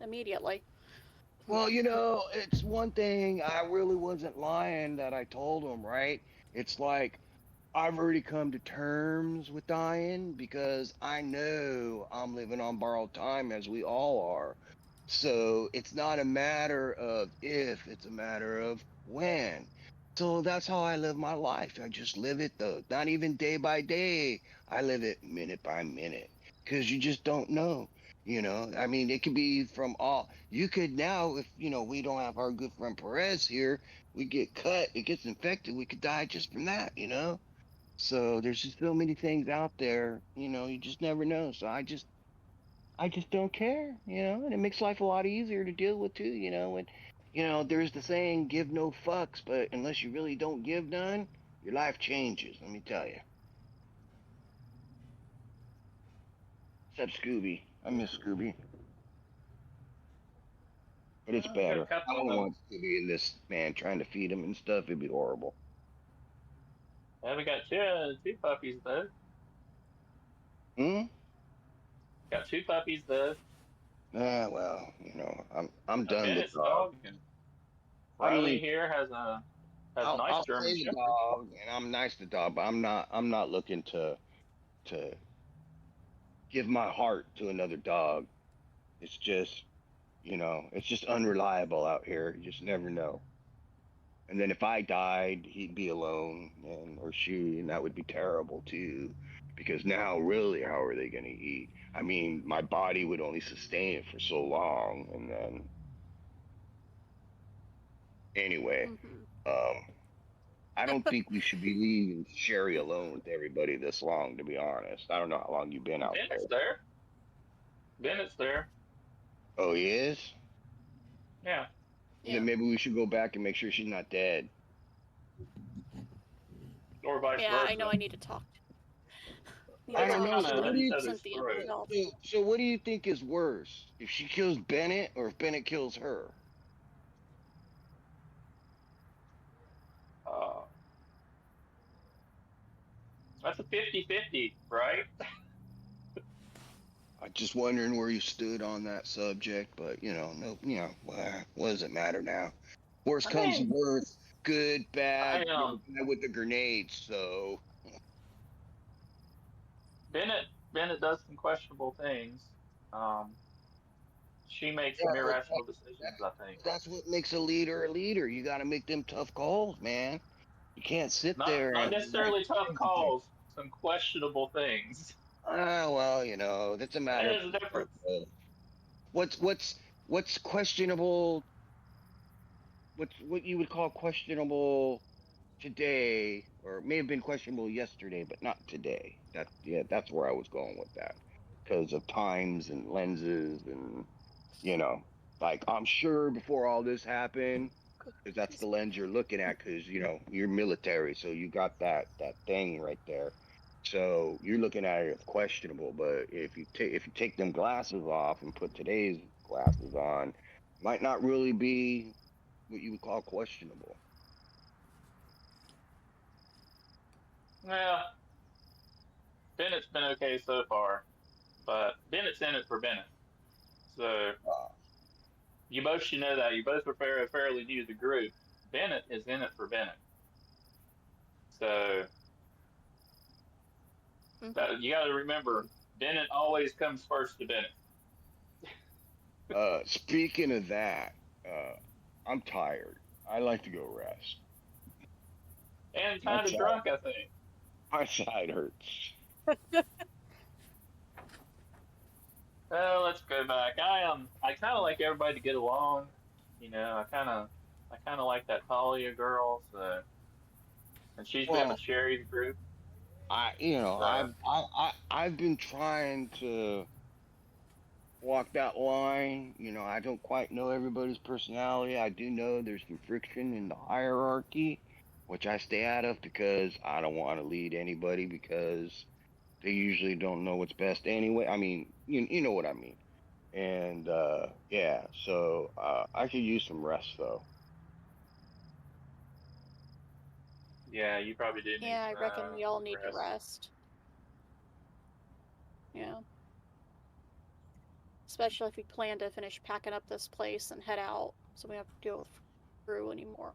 immediately. Well, it's one thing. I really wasn't lying that I told him, right? It's like I've already come to terms with dying because I know I'm living on borrowed time as we all are. So it's not a matter of if, it's a matter of when. So that's how I live my life. I just live it though. Not even day by day. I live it minute by minute because you just don't know. I mean, it could be from all. You could now, if we don't have our good friend Perez here, we get cut, it gets infected, we could die just from that. So there's just so many things out there, you just never know. So I just don't care, and it makes life a lot easier to deal with too. And there's the saying, give no fucks, but unless you really don't give none, your life changes, let me tell you. Except Scooby. I miss Scooby. But it's we got a better. I couple of don't them. want Scooby and this man trying to feed him and stuff. It'd be horrible. Yeah, we got two puppies though. Hmm? Got two puppies though. Ah, well, I'm A done with Bennett's dogs. dog, and I Riley mean, here has nice I'll German play the Shepherd. dog and I'm nice to dog, but I'm not looking to give my heart to another dog. It's just, it's just unreliable out here. You just never know. And then if I died, he'd be alone, and or she, and that would be terrible too. Because now, really, how are they going to eat? I mean, my body would only sustain it for so long, and then anyway, Hmm. um, I don't think we should be leaving Sherry alone with everybody this long. To be honest, I don't know how long you've been out there. Bennett's there. Bennett's there. Oh, he is. Yeah. Yeah. Then maybe we should go back and make sure she's not dead. Or vice Yeah, I know versa. I need to talk. Need to I They were don't talk know. kind So of what at do each you other's Cynthia throat. myself. so what do you think is worse? If she kills Bennett or if Bennett kills her? Uh, that's a 50-50, right? I'm just wondering where you stood on that subject, but no, what does it matter now? Worst I comes to mean, worst, good, I bad, with the grenades. So Bennett does some questionable things. Um, she makes some yeah, irrational decisions, I think. that's what makes a leader a leader. You got to make them tough calls, man. You can't sit Not there not and like, necessarily tough calls, some questionable things. well, that's a matter of There's a difference. perspective. What's questionable? What you would call questionable today, or may have been questionable yesterday, but not today. That's where I was going with that, because of times and lenses, and you know, like I'm sure before all this happened, because that's the lens you're looking at, because you're military, so you got that thing right there. So you're looking at it as questionable, but if you take them glasses off and put today's glasses on, might not really be what you would call questionable. Yeah, Bennett's been okay so far, but Bennett's in it for Bennett. So Uh, you both should know that. You both are fairly new to the group. Bennett is in it for Bennett. So Hmm. you got to remember, Bennett always comes first to Bennett. Speaking of that, uh, I'm tired. I like to go rest. And My kind of side, drunk, I think. my side hurts. Let's go back. I kind of like everybody to get along. You know, I kind of like that Talia girl. So, and she's been with Well, Sherry's group. I, you know, So, I've been trying to walk that line. I don't quite know everybody's personality. I do know there's some friction in the hierarchy, which I stay out of because I don't want to lead anybody because they usually don't know what's best anyway. I mean, you know what I mean. And yeah, so I could use some rest though. Yeah, you probably do need Yeah, I reckon we all some need to rest. rest. Yeah. Especially if we plan to finish packing up this place and head out, so we don't have to deal with crew anymore.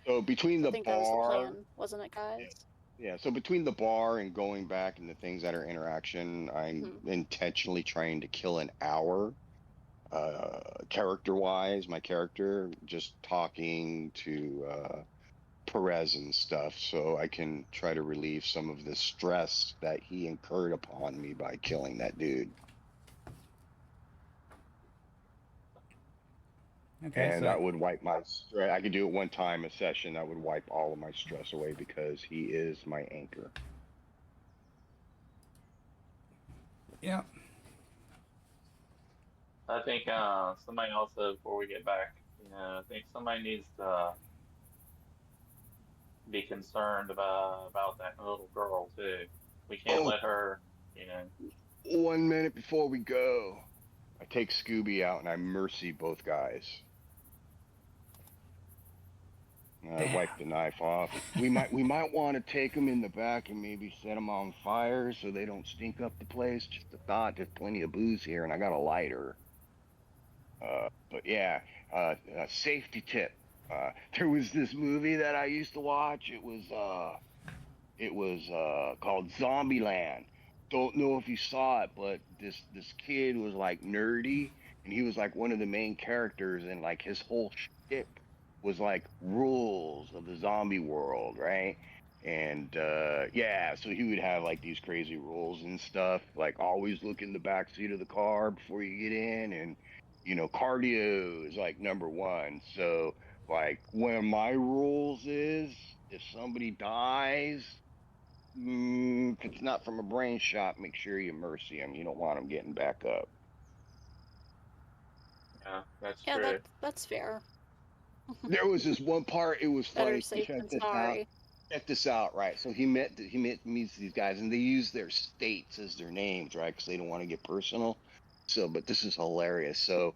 So between I the think that was the bar, plan, wasn't it, yeah, guys? yeah. So between the bar and going back and the things that are interaction, I'm Hmm. intentionally trying to kill an hour character wise, my character just talking to Perez and stuff, so I can try to relieve some of the stress that he incurred upon me by killing that dude. Okay, And so that would wipe my stress. I could do it one time a session. That would wipe all of my stress away because he is my anchor. yeah. I think somebody also, before we get back, I think somebody needs to be concerned about that little girl too. We can't Oh, let her, you know. 1 minute before we go, I take Scooby out and I mercy both guys. I Damn. wipe the knife off. We might want to take them in the back and maybe set them on fire so they don't stink up the place. Just a thought. There's plenty of booze here, and I got a lighter. But yeah, safety tip. There was this movie that I used to watch. It was called Zombieland. Don't know if you saw it, but this kid was like nerdy, and he was like one of the main characters, and like his whole shtick was like rules of the zombie world, right? And yeah, so he would have like these crazy rules and stuff, like always look in the back seat of the car before you get in, and cardio is like number one. So like one of my rules is if somebody dies, if it's not from a brain shot, make sure you mercy them. You don't want them getting back up. Yeah, that's Yeah, true. that's fair. There was this one part. It was Better funny. safe Check than this out. sorry. Check this out. Right. So meets these guys, and they use their states as their names, right? Because they don't want to get personal. So, but this is hilarious. So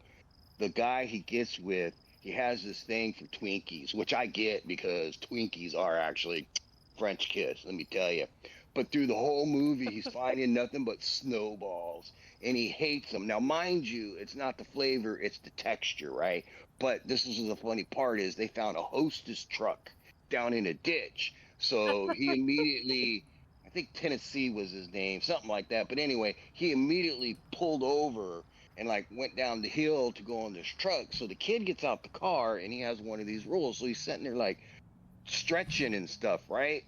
the guy he gets with, he has this thing for Twinkies, which I get because Twinkies are actually French kiss, let me tell you. But through the whole movie, he's finding nothing but snowballs, and he hates them. Now, mind you, it's not the flavor; it's the texture, right? But this is the funny part: is they found a Hostess truck down in a ditch, so he immediately. I think Tennessee was his name, something like that. But anyway, he immediately pulled over and like went down the hill to go on this truck. So the kid gets out the car and he has one of these rules. So he's sitting there like stretching and stuff, right?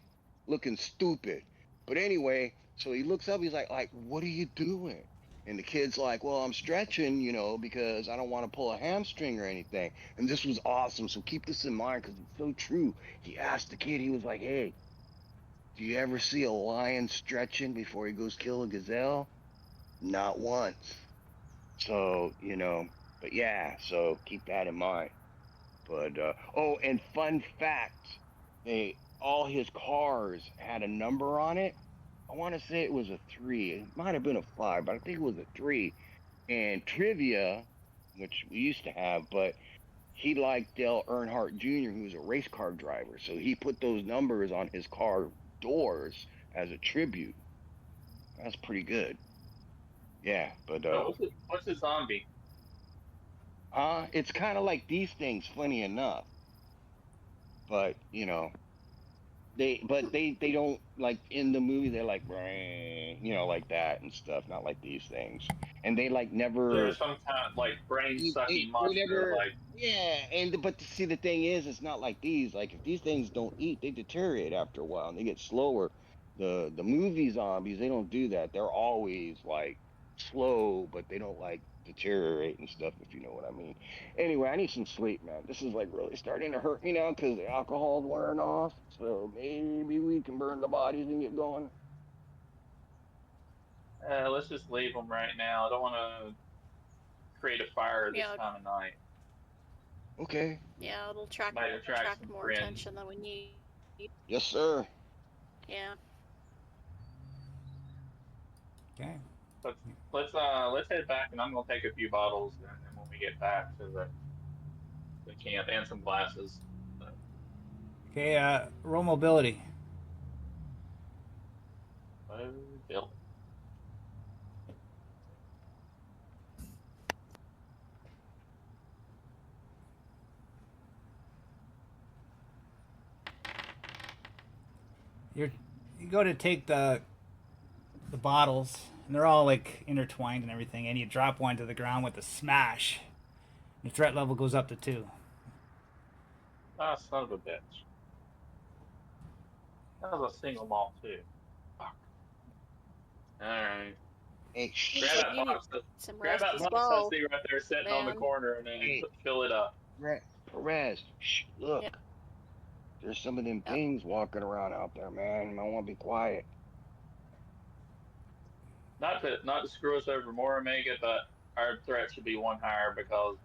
Looking stupid. But anyway, so he looks up, he's like, what are you doing? And the kid's like, well, I'm stretching, because I don't want to pull a hamstring or anything. And this was awesome. So keep this in mind because it's so true. He asked the kid, he was like, hey, do you ever see a lion stretching before he goes kill a gazelle? Not once. So, but yeah, so keep that in mind. But oh, and fun fact, all his cars had a number on it. I want to say it was a 3. It might have been a 5, but I think it was a 3. And trivia, which we used to have, but he liked Dale Earnhardt Jr., who was a race car driver. So he put those numbers on his car doors as a tribute. That's pretty good. Yeah, but So what's a zombie? it's kind of like these things, funny enough. But they don't like in the movie. They're like, like that and stuff. Not like these things. And they like There's never. some kind of like brain They sucking monster, never. like Yeah, but see, the thing is, it's not like these. Like if these things don't eat, they deteriorate after a while and they get slower. The movie zombies, they don't do that. They're always like slow, but they don't like deteriorate and stuff. If you know what I mean. Anyway, I need some sleep, man. This is like really starting to hurt me now because the alcohol's wearing off. So maybe we can burn the bodies and get going. let's just leave them right now. I don't want to. create a fire this Yeah. time of night. Okay. Yeah, it'll attract Might attract some more friends. attention than we need. Yes, sir. Yeah. Okay. Let's head back, and I'm gonna take a few bottles, and then when we get back to the camp and some glasses. So, Okay. Roll mobility. oh, Bill. You go to take the bottles, and they're all like intertwined and everything, and you drop one to the ground with a smash. Your threat level goes up to 2. Ah, son of a bitch. That was a single malt too. Fuck. All right. Hey, shh. Grab that You need box. some Grab rest that as box well. I see right there sitting on the man. corner, and then Hey. fill it up. Perez, shh, look. Yeah. There's some of them Yeah. things walking around out there, man. I want to be quiet. Not to screw us over more, Omega, but our threat should be one higher because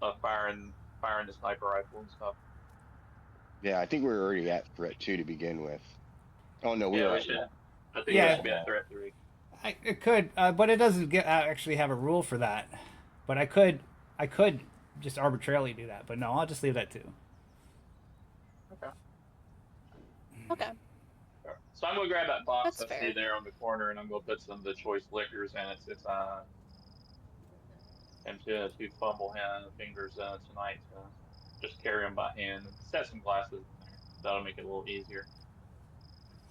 of firing the sniper rifle and stuff. Yeah, I think we were already at threat 2 to begin with. Oh no, we Yeah, were we at should. one. I think Yeah. we should be at threat 3. It could, but it doesn't actually have a rule for that. But I could just arbitrarily do that. But no, I'll just leave that 2. Okay. Okay. So I'm gonna grab that box That's I see fair. there on the corner, and I'm gonna put some of the choice liquors in it. And to fumble fingers tonight. Just carry them by hand. Set some glasses in there. That'll make it a little easier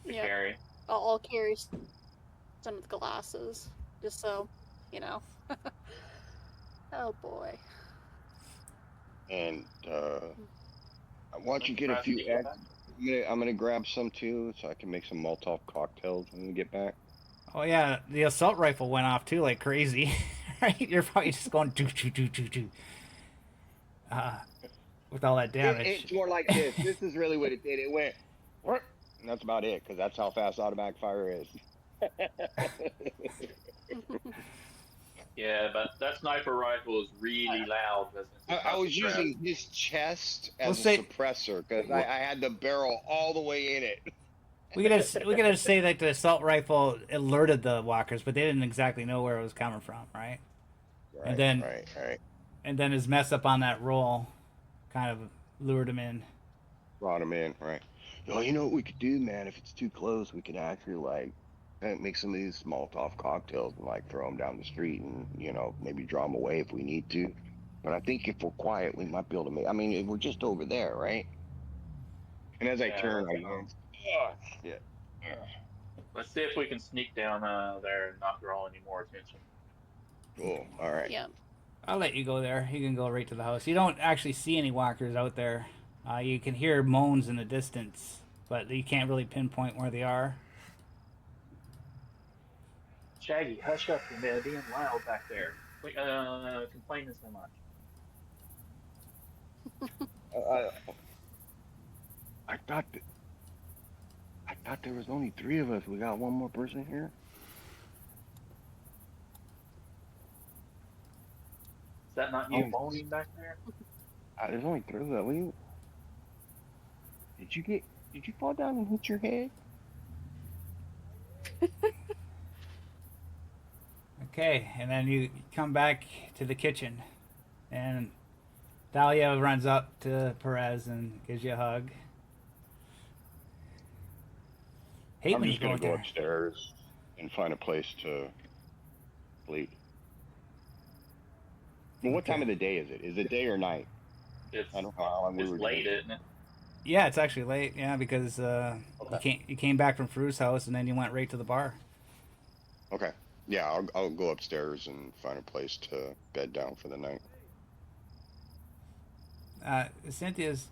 to Yeah. carry. I'll carry some of the glasses, just so you know. Oh boy. And why don't you get a few eggs? I'm gonna grab some too, so I can make some Molotov cocktails when we get back. Oh yeah, the assault rifle went off too like crazy. Right? You're probably just going doo doo doo doo doo. With all that damage. It's more like this. This is really what it did. It went, "What?" And that's about it, because that's how fast automatic fire is. Yeah, but that sniper rifle is really loud. I was using his chest as We'll a say- suppressor because I had the barrel all the way in it. We gotta say that the assault rifle alerted the walkers, but they didn't exactly know where it was coming from, right? Right, then- right. And then his mess up on that roll kind of lured him in. Brought him in, right. Oh, you know what we could do, man? If it's too close, we could actually, like, make some of these Molotov cocktails and, like, throw them down the street and, maybe draw them away if we need to. But I think if we're quiet, we might be able to make... I mean, we're just over there, right? And as I turn, I go, oh, shit. Let's see if we can sneak down there and not draw any more attention. Cool, all right. Yeah. I'll let you go there. You can go right to the house. You don't actually see any walkers out there. You can hear moans in the distance, but you can't really pinpoint where they are. Shaggy, hush up, you're being loud back there. Complaining so much. I thought there was only 3 of us. We got one more person here. Is that not you Oh. moaning back there? There's only 3 of us. Did you fall down and hit your head? Okay, and then you come back to the kitchen, and Dahlia runs up to Perez and gives you a hug. Hate I'm when just you go gonna go there. upstairs and find a place to sleep. Well, what time of the day is it? Is it day or night? It's I don't know how long we it's were late, doing. isn't it? Yeah, it's actually late. Yeah, because you came back from Fru's house and then you went right to the bar. Okay. Yeah, I'll go upstairs and find a place to bed down for the night. Cynthia's.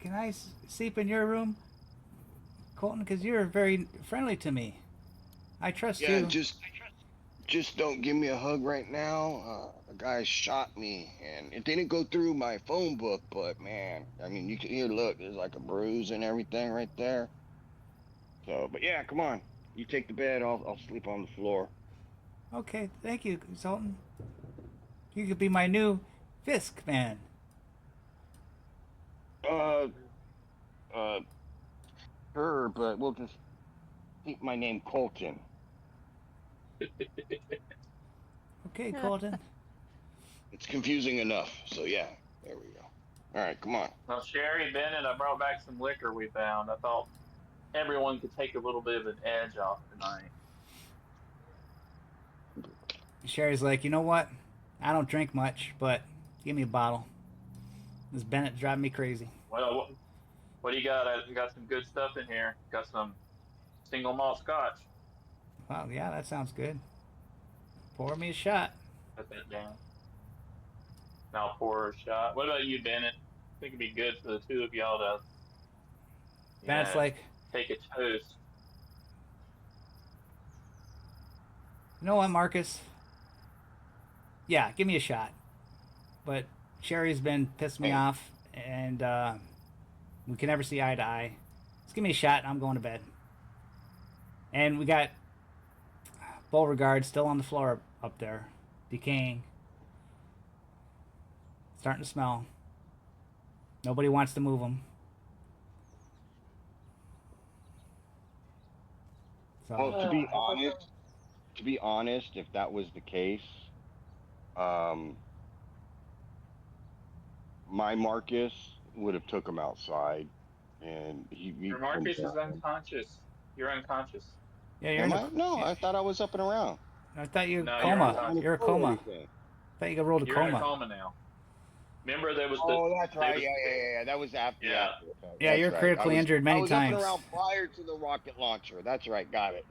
Can I sleep in your room, Colton? Because you're very friendly to me. I trust Yeah, you. just don't give me a hug right now. A guy shot me, and it didn't go through my phone book, but man, I mean, you can look, there's like a bruise and everything right there. So, but yeah, come on, you take the bed. I'll sleep on the floor. Okay, thank you, Sultan. You could be my new Fisk man. Uh, uh, sure, but we'll just keep my name Colton. Okay, Colton. It's confusing enough. So yeah, there we go. All right, come on. Now, Sherry Bennett, I brought back some liquor we found. I thought everyone could take a little bit of an edge off tonight. Sherry's like, you know what? I don't drink much, but give me a bottle. This Bennett's driving me crazy. Well, what do you got? I got some good stuff in here. Got some single malt scotch. Well, yeah, that sounds good. Pour me a shot. Put that down. Now I'll pour her a shot. What about you, Bennett? I think it'd be good for the two of y'all to, Bennett's like, take a toast. you know what, Marcus? Yeah, give me a shot. But Sherry's been pissing me off, and we can never see eye to eye. Just give me a shot, and I'm going to bed. And we got Beauregard still on the floor up there, decaying. Starting to smell. Nobody wants to move him. So, Well, to be honest, if that was the case, my Marcus would have took him outside, and he. Your Marcus is unconscious. You're unconscious. yeah, you're Am in I? a, No, I thought I was up and around. I thought you No, coma. you're You're a coma. Anything. I thought you got rolled a You're in a coma. coma now. Remember, there was the. Oh, that's there right. was- Yeah. That was after. Yeah. after the fact. Yeah, That's you're right. critically injured many I was times. up and around prior to the rocket launcher. That's right. Got it.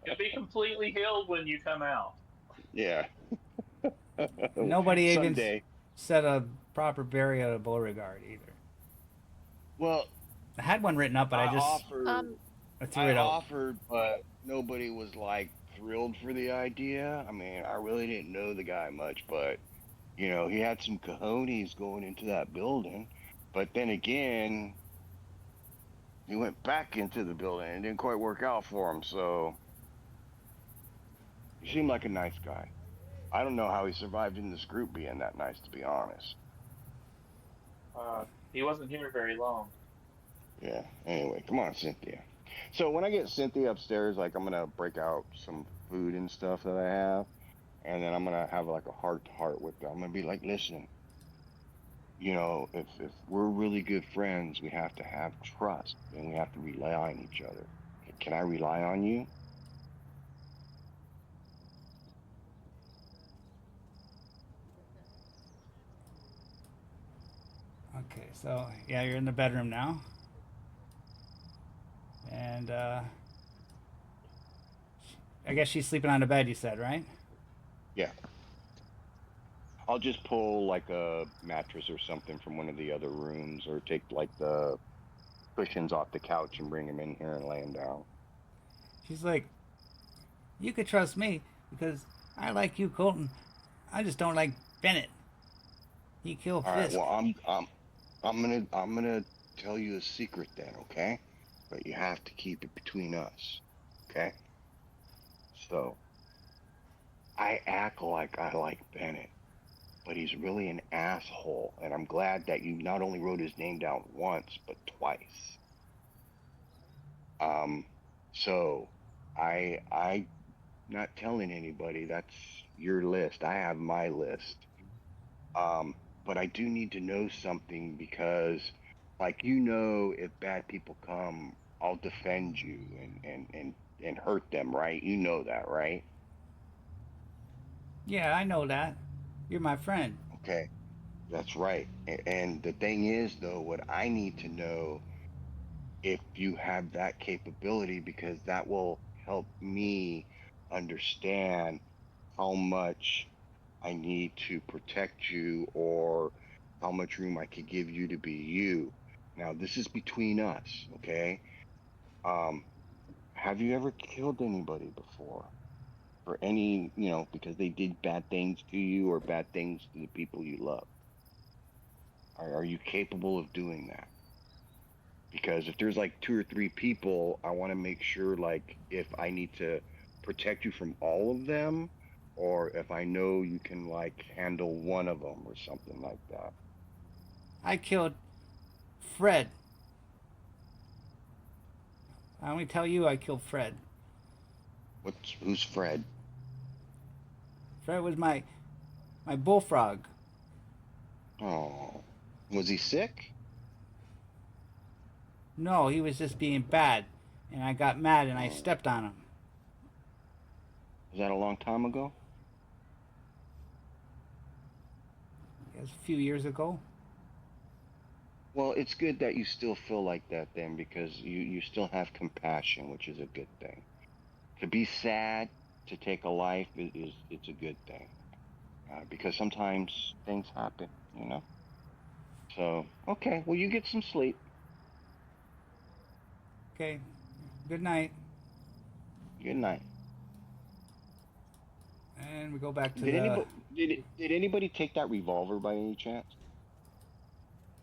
You'll be completely healed when you come out. Yeah. Nobody even Someday. said a proper burial of Beauregard either. Well, I had one written up, but I just offered. I threw I it out. offered, but nobody was like thrilled for the idea. I mean, I really didn't know the guy much, but you know, he had some cojones going into that building. But then again, he went back into the building and it didn't quite work out for him. So he seemed like a nice guy. I don't know how he survived in this group being that nice, to be honest. He wasn't here very long. Yeah. Anyway, come on, Cynthia. So when I get Cynthia upstairs, like I'm gonna break out some food and stuff that I have, and then I'm gonna have like a heart to heart with them. I'm gonna be like, listen, you know, if we're really good friends, we have to have trust and we have to rely on each other. Can I rely on you? Okay, so yeah, you're in the bedroom now, and I guess she's sleeping on the bed. You said, right? Yeah. I'll just pull like a mattress or something from one of the other rooms, or take like the cushions off the couch and bring them in here and lay them down. She's like, you could trust me because I like you, Colton. I just don't like Bennett. He killed All right. Fisk. Well, I'm gonna tell you a secret then, okay? But you have to keep it between us, okay? So, I act like I like Bennett, but he's really an asshole, and I'm glad that you not only wrote his name down once, but twice. So, I not telling anybody. That's your list. I have my list. But I do need to know something because, like, you know, if bad people come, I'll defend you and hurt them, right? You know that, right? Yeah, I know that. You're my friend. Okay, that's right. And the thing is, though, what I need to know if you have that capability, because that will help me understand how much I need to protect you or how much room I could give you to be you. Now, this is between us, okay? Have you ever killed anybody before? For any, you know, because they did bad things to you or bad things to the people you love? Are you capable of doing that? Because if there's like 2 or 3 people, I want to make sure, like, if I need to protect you from all of them, or if I know you can like handle one of them or something like that. I killed Fred. I only tell you I killed Fred. Who's Fred? Fred was my bullfrog. Oh, was he sick? No, he was just being bad, and I got mad and I Oh, stepped on him. was that a long time ago? It was a few years ago. Well, it's good that you still feel like that then, because you still have compassion, which is a good thing. To be sad, to take a life is it's a good thing, because sometimes things happen, you know. So okay, well you get some sleep. Okay, good night. Good night. And we go back to Did the anybody did anybody take that revolver by any chance?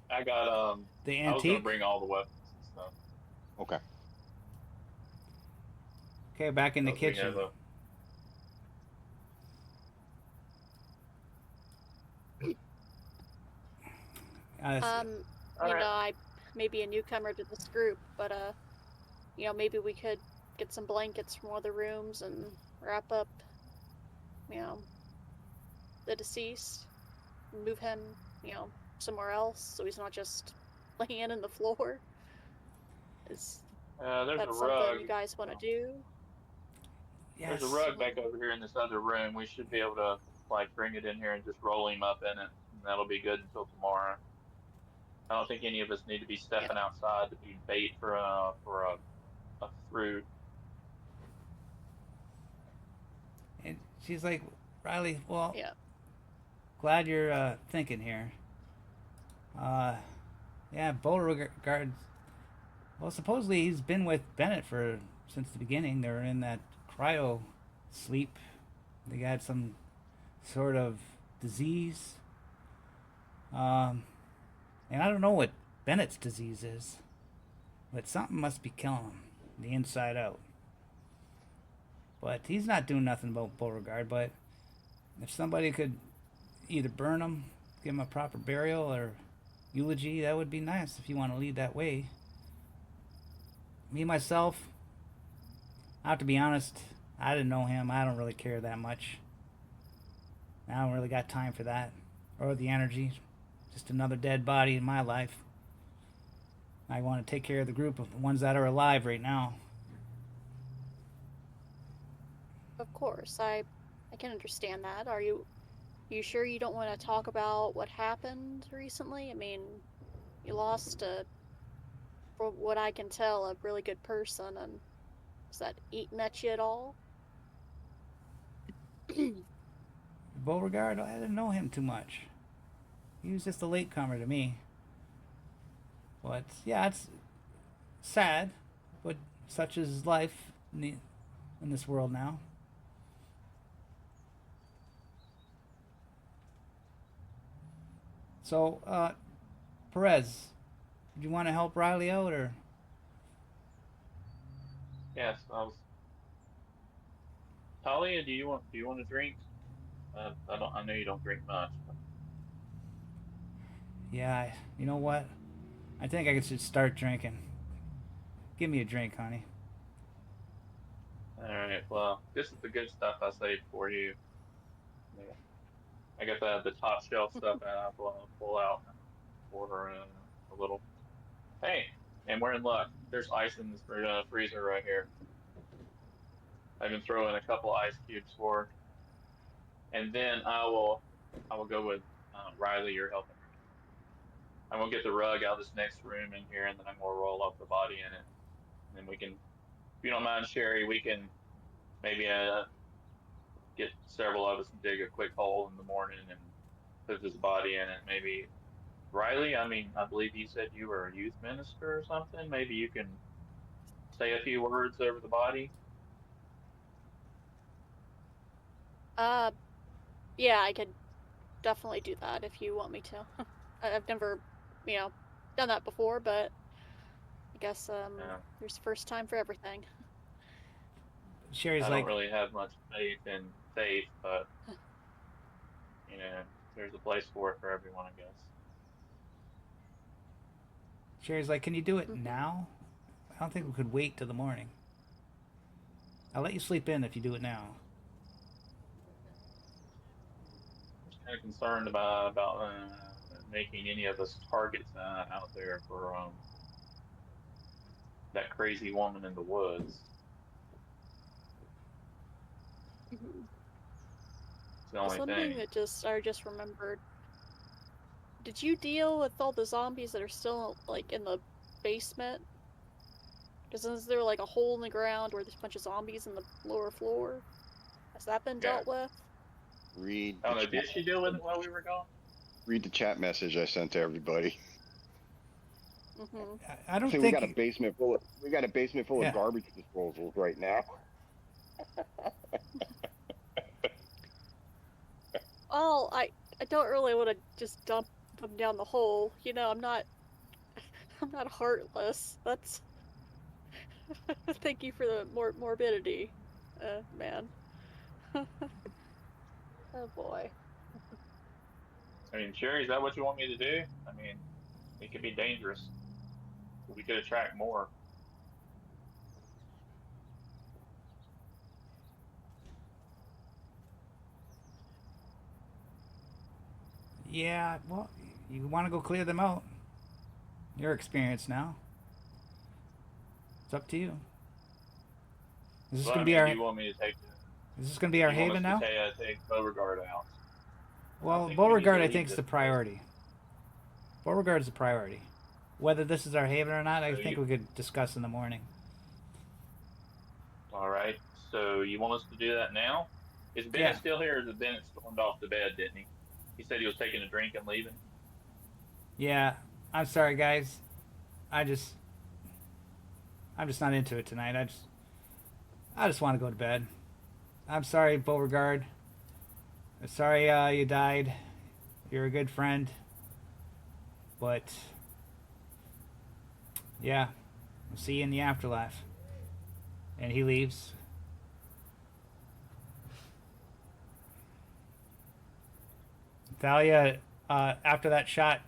I got I was gonna antique. bring all the weapons and stuff. Okay. Okay, back in the Because we kitchen. have a Uh, all You right. know, I may be a newcomer to this group, but you know, maybe we could get some blankets from one of the rooms and wrap up, you know, the deceased, and move him, you know, somewhere else so he's not just laying in the floor. Is There's that a something rug. you guys want to do? There's a yes. rug back over here in this other room. We should be able to like bring it in here and just roll him up in it, and that'll be good until tomorrow. I don't think any of us need to be Yeah. stepping outside to be bait for a fruit. And she's like, Riley, well, Yeah. glad you're thinking here. Yeah, Beauregard. Well, supposedly he's been with Bennett for since the beginning. They're in that cryo sleep. They got some sort of disease. Um, and I don't know what Bennett's disease is, but something must be killing him, the inside out. But he's not doing nothing about Beauregard. But if somebody could either burn him, give him a proper burial, or eulogy, that would be nice if you want to lead that way. Me, myself, I have to be honest, I didn't know him. I don't really care that much. I don't really got time for that, or the energy. Just another dead body in my life. I want to take care of the group of the ones that are alive right now. Of course. I can understand that. Are you sure you don't want to talk about what happened recently? I mean, you lost from what I can tell, a really good person, and is that eating at you at all? Beauregard, I didn't know him too much. He was just a latecomer to me. But yeah, it's sad, but such is life in this world now. So, Perez, do you want to help Riley out, or Yes, I was. Talia, do you want a drink? I don't. I know you don't drink much. But... yeah, you know what? I think I should start drinking. Give me a drink, honey. All right. Well, this is the good stuff I saved for you. Yeah. I got the top shelf stuff that I pull out and order a little. Hey, and we're in luck. There's ice in this freezer right here. I can throw in a couple ice cubes for, and then I will go with Riley. You're helping me. I'm gonna get the rug out of this next room in here, and then I'm gonna roll up the body in it, and then we can, if you don't mind, Sherry, we can maybe get several of us and dig a quick hole in the morning and put this body in it. Maybe Riley, I mean, I believe you said you were a youth minister or something. Maybe you can say a few words over the body. Uh, yeah, I could definitely do that if you want me to. I've never, you know, done that before, but I guess Yeah. there's first time for everything. Sherry's I like, don't really have much faith in faith, but you know, there's a place for it for everyone, I guess. can you do it Mhm. now? I don't think we could wait till the morning. I'll let you sleep in if you do it now. I'm just kind of concerned about making any of us targets out there for that crazy woman in the woods. Mhm. It's the only Something thing. that I just remembered. Did you deal with all the zombies that are still like in the basement? Because is there like a hole in the ground where there's a bunch of zombies in the lower floor? Has that been Yeah. dealt with? Read I the don't know. chat. Did she deal with it while we were gone? Read the chat message I sent to everybody. Mm-hmm. I don't See, think. we got a basement full of Yeah. garbage disposals right now. Oh, I don't really want to just dump them down the hole. You know, I'm not I'm not heartless. That's thank you for the morbidity, man. Oh boy. I mean, Sherry, is that what you want me to do? I mean, it could be dangerous. We could attract more. Yeah. Well, you want to go clear them out. You're experienced now. It's up to you. Is this Well, gonna I be mean, do our? you want me to take? Is this gonna be our Do you want haven us to now? take Beauregard out? I Well, think we need to Beauregard, I leave think, is this the place. priority. Beauregard is the priority. Whether this is our haven or not, I So think we could discuss in the morning. all right. So you want us to do that now? Is Bennett Yeah. still here? Or is Bennett stormed off to bed? Didn't he? He said he was taking a drink and leaving. Yeah. I'm sorry, guys. I just, I'm just not into it tonight. I just want to go to bed. I'm sorry, Beauregard. I'm sorry you died. You're a good friend. But, yeah, we'll see you in the afterlife. And he leaves. Thalia, after that shot,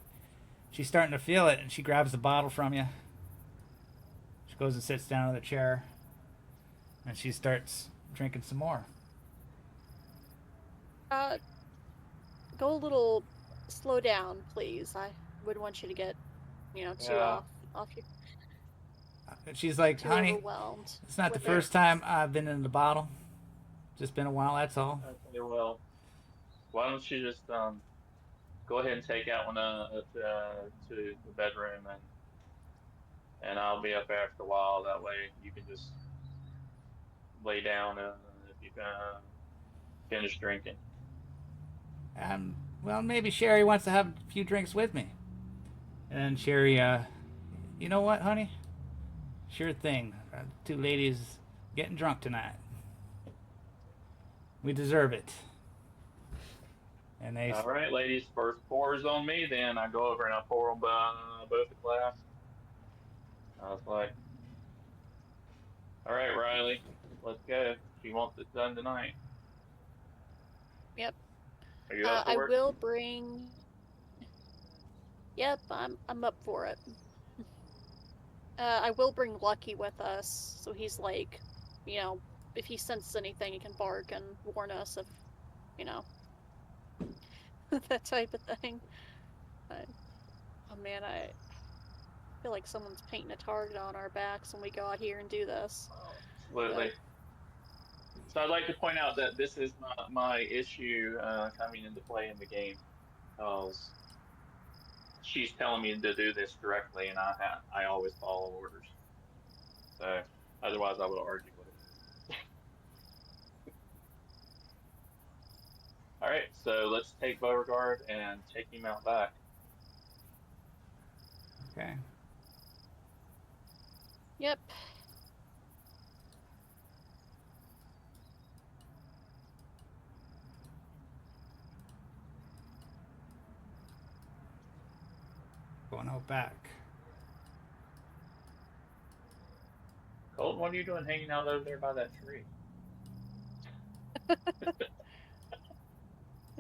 she's starting to feel it, and she grabs the bottle from you. She goes and sits down in the chair, and she starts drinking some more. Uh, go a little slow down, please. I wouldn't want you to get, too Yeah. off your She's like, too honey, overwhelmed it's not the with it. first time I've been in the bottle. Just been a while, that's all. Okay. Well, why don't you just go ahead and take that one to the bedroom, and I'll be up after a while. That way you can just lay down if you can finish drinking. Well, maybe Sherry wants to have a few drinks with me. And Sherry, you know what, honey? Sure thing. Two ladies getting drunk tonight. We deserve it. And they, All right, ladies, first pour is on me. Then I go over and I pour them both a glass. I was like, all right, Riley, let's go. She wants it done tonight. Yep. Are you up I for it? will bring. Yep, I'm up for it. I will bring Lucky with us, so he's like, if he senses anything, he can bark and warn us if, you know, that type of thing. But, oh man, I feel like someone's painting a target on our backs when we go out here and do this. Absolutely. But So I'd like to point out that this is not my issue coming into play in the game, because she's telling me to do this directly, and I always follow orders. So otherwise, I would argue with it. All right, so let's take Beauregard and take him out back. okay. yep, Going out back. Colton, what are you doing hanging out over there by that tree?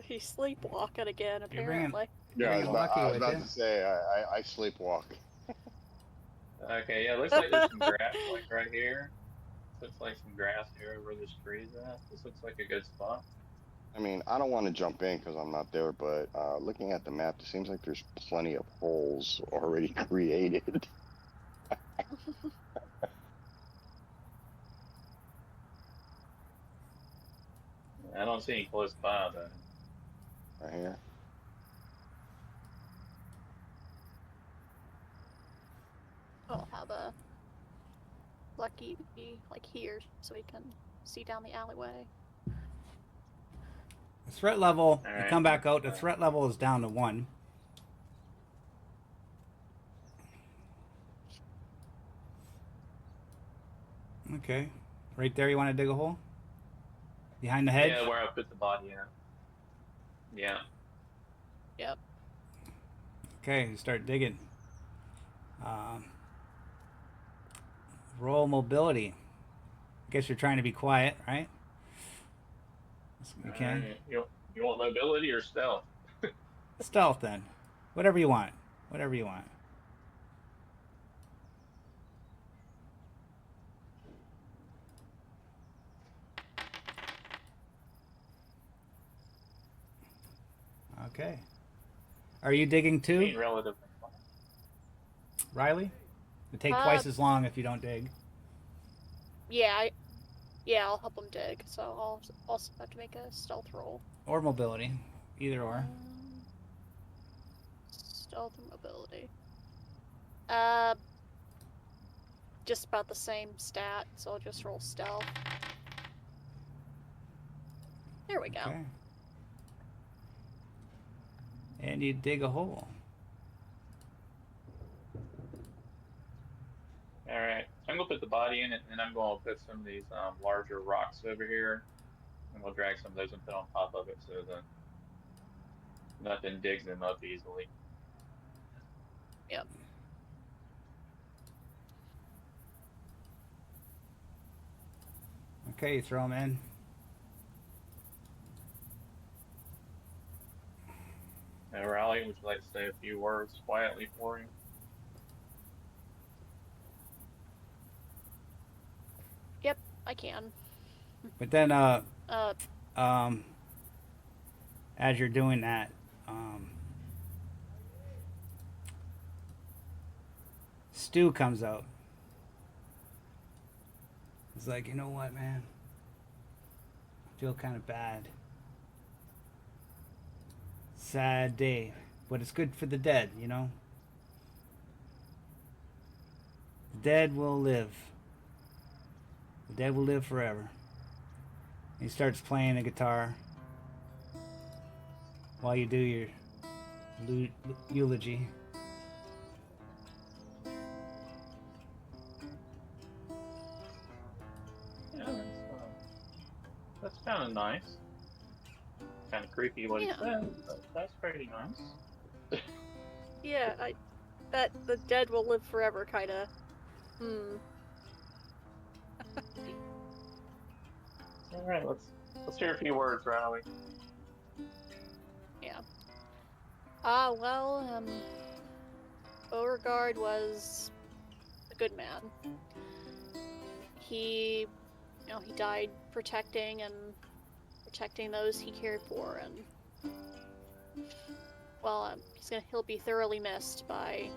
He's sleepwalking again, You're bringing- apparently. Yeah, Bringing Lucky I was with about you. to say I sleepwalk. Okay, yeah, looks like there's some grass like right here. Looks like some grass here where this tree's at. This looks like a good spot. I mean, I don't want to jump in because I'm not there, but looking at the map, it seems like there's plenty of holes already created. I don't see any close by though. Right here. I'll have a Lucky be like here so he can see down the alleyway. The threat level, you Alright. come back out, the threat level is down to 1. Okay. Right there, you want to dig a hole? Behind the hedge? Yeah, where I put the body at. Yeah. Yep. Okay, you start digging. Roll mobility. I guess you're trying to be quiet, right? You can. Alright, You want mobility or stealth? Stealth then. Whatever you want. Whatever you want. Okay. Are you digging too, Being relatively quiet. Riley? It take twice as long if you don't dig. Yeah, I'll help him dig. So I'll also have to make a stealth roll. Or mobility. Either or. Stealth and mobility. Just about the same stat, so I'll just roll stealth. There we go. Okay. And you dig a hole. Alright, I'm gonna put the body in it, and I'm gonna put some of these larger rocks over here, and we'll drag some of those and put on top of it so that nothing digs them up easily. Yep. Okay, you throw them in. Now, Riley, would you like to say a few words quietly for you? Yep, I can. But then, Uh, as you're doing that, Stu comes out. He's like, you know what, man? I feel kind of bad. Sad day, but it's good for the dead, you know? The dead will live. The dead will live forever. He starts playing the guitar while you do your eulogy. Yeah, that's kind of nice. Kind of creepy what he Yeah. said, but that's pretty nice. yeah, that the dead will live forever, kinda. All right, let's hear a few words, Riley. Yeah. Well, Beauregard was a good man. He died protecting those he cared for, and well, he'll be thoroughly missed by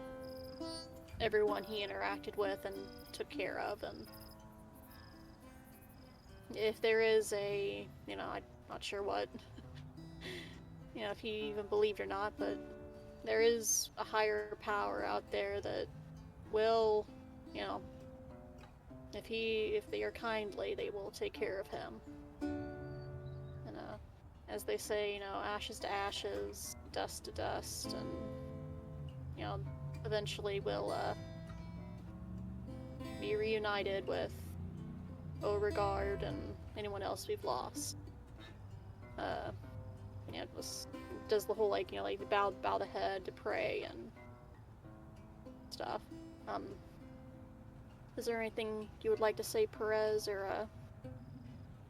everyone he interacted with and took care of, and if there is I'm not sure what, if he even believed or not, but there is a higher power out there that will, if they are kindly, they will take care of him. And as they say, ashes to ashes, dust to dust, and eventually we'll be reunited with Beauregard and anyone else we've lost. Does the whole like bow the head to pray and stuff. Is there anything you would like to say, Perez or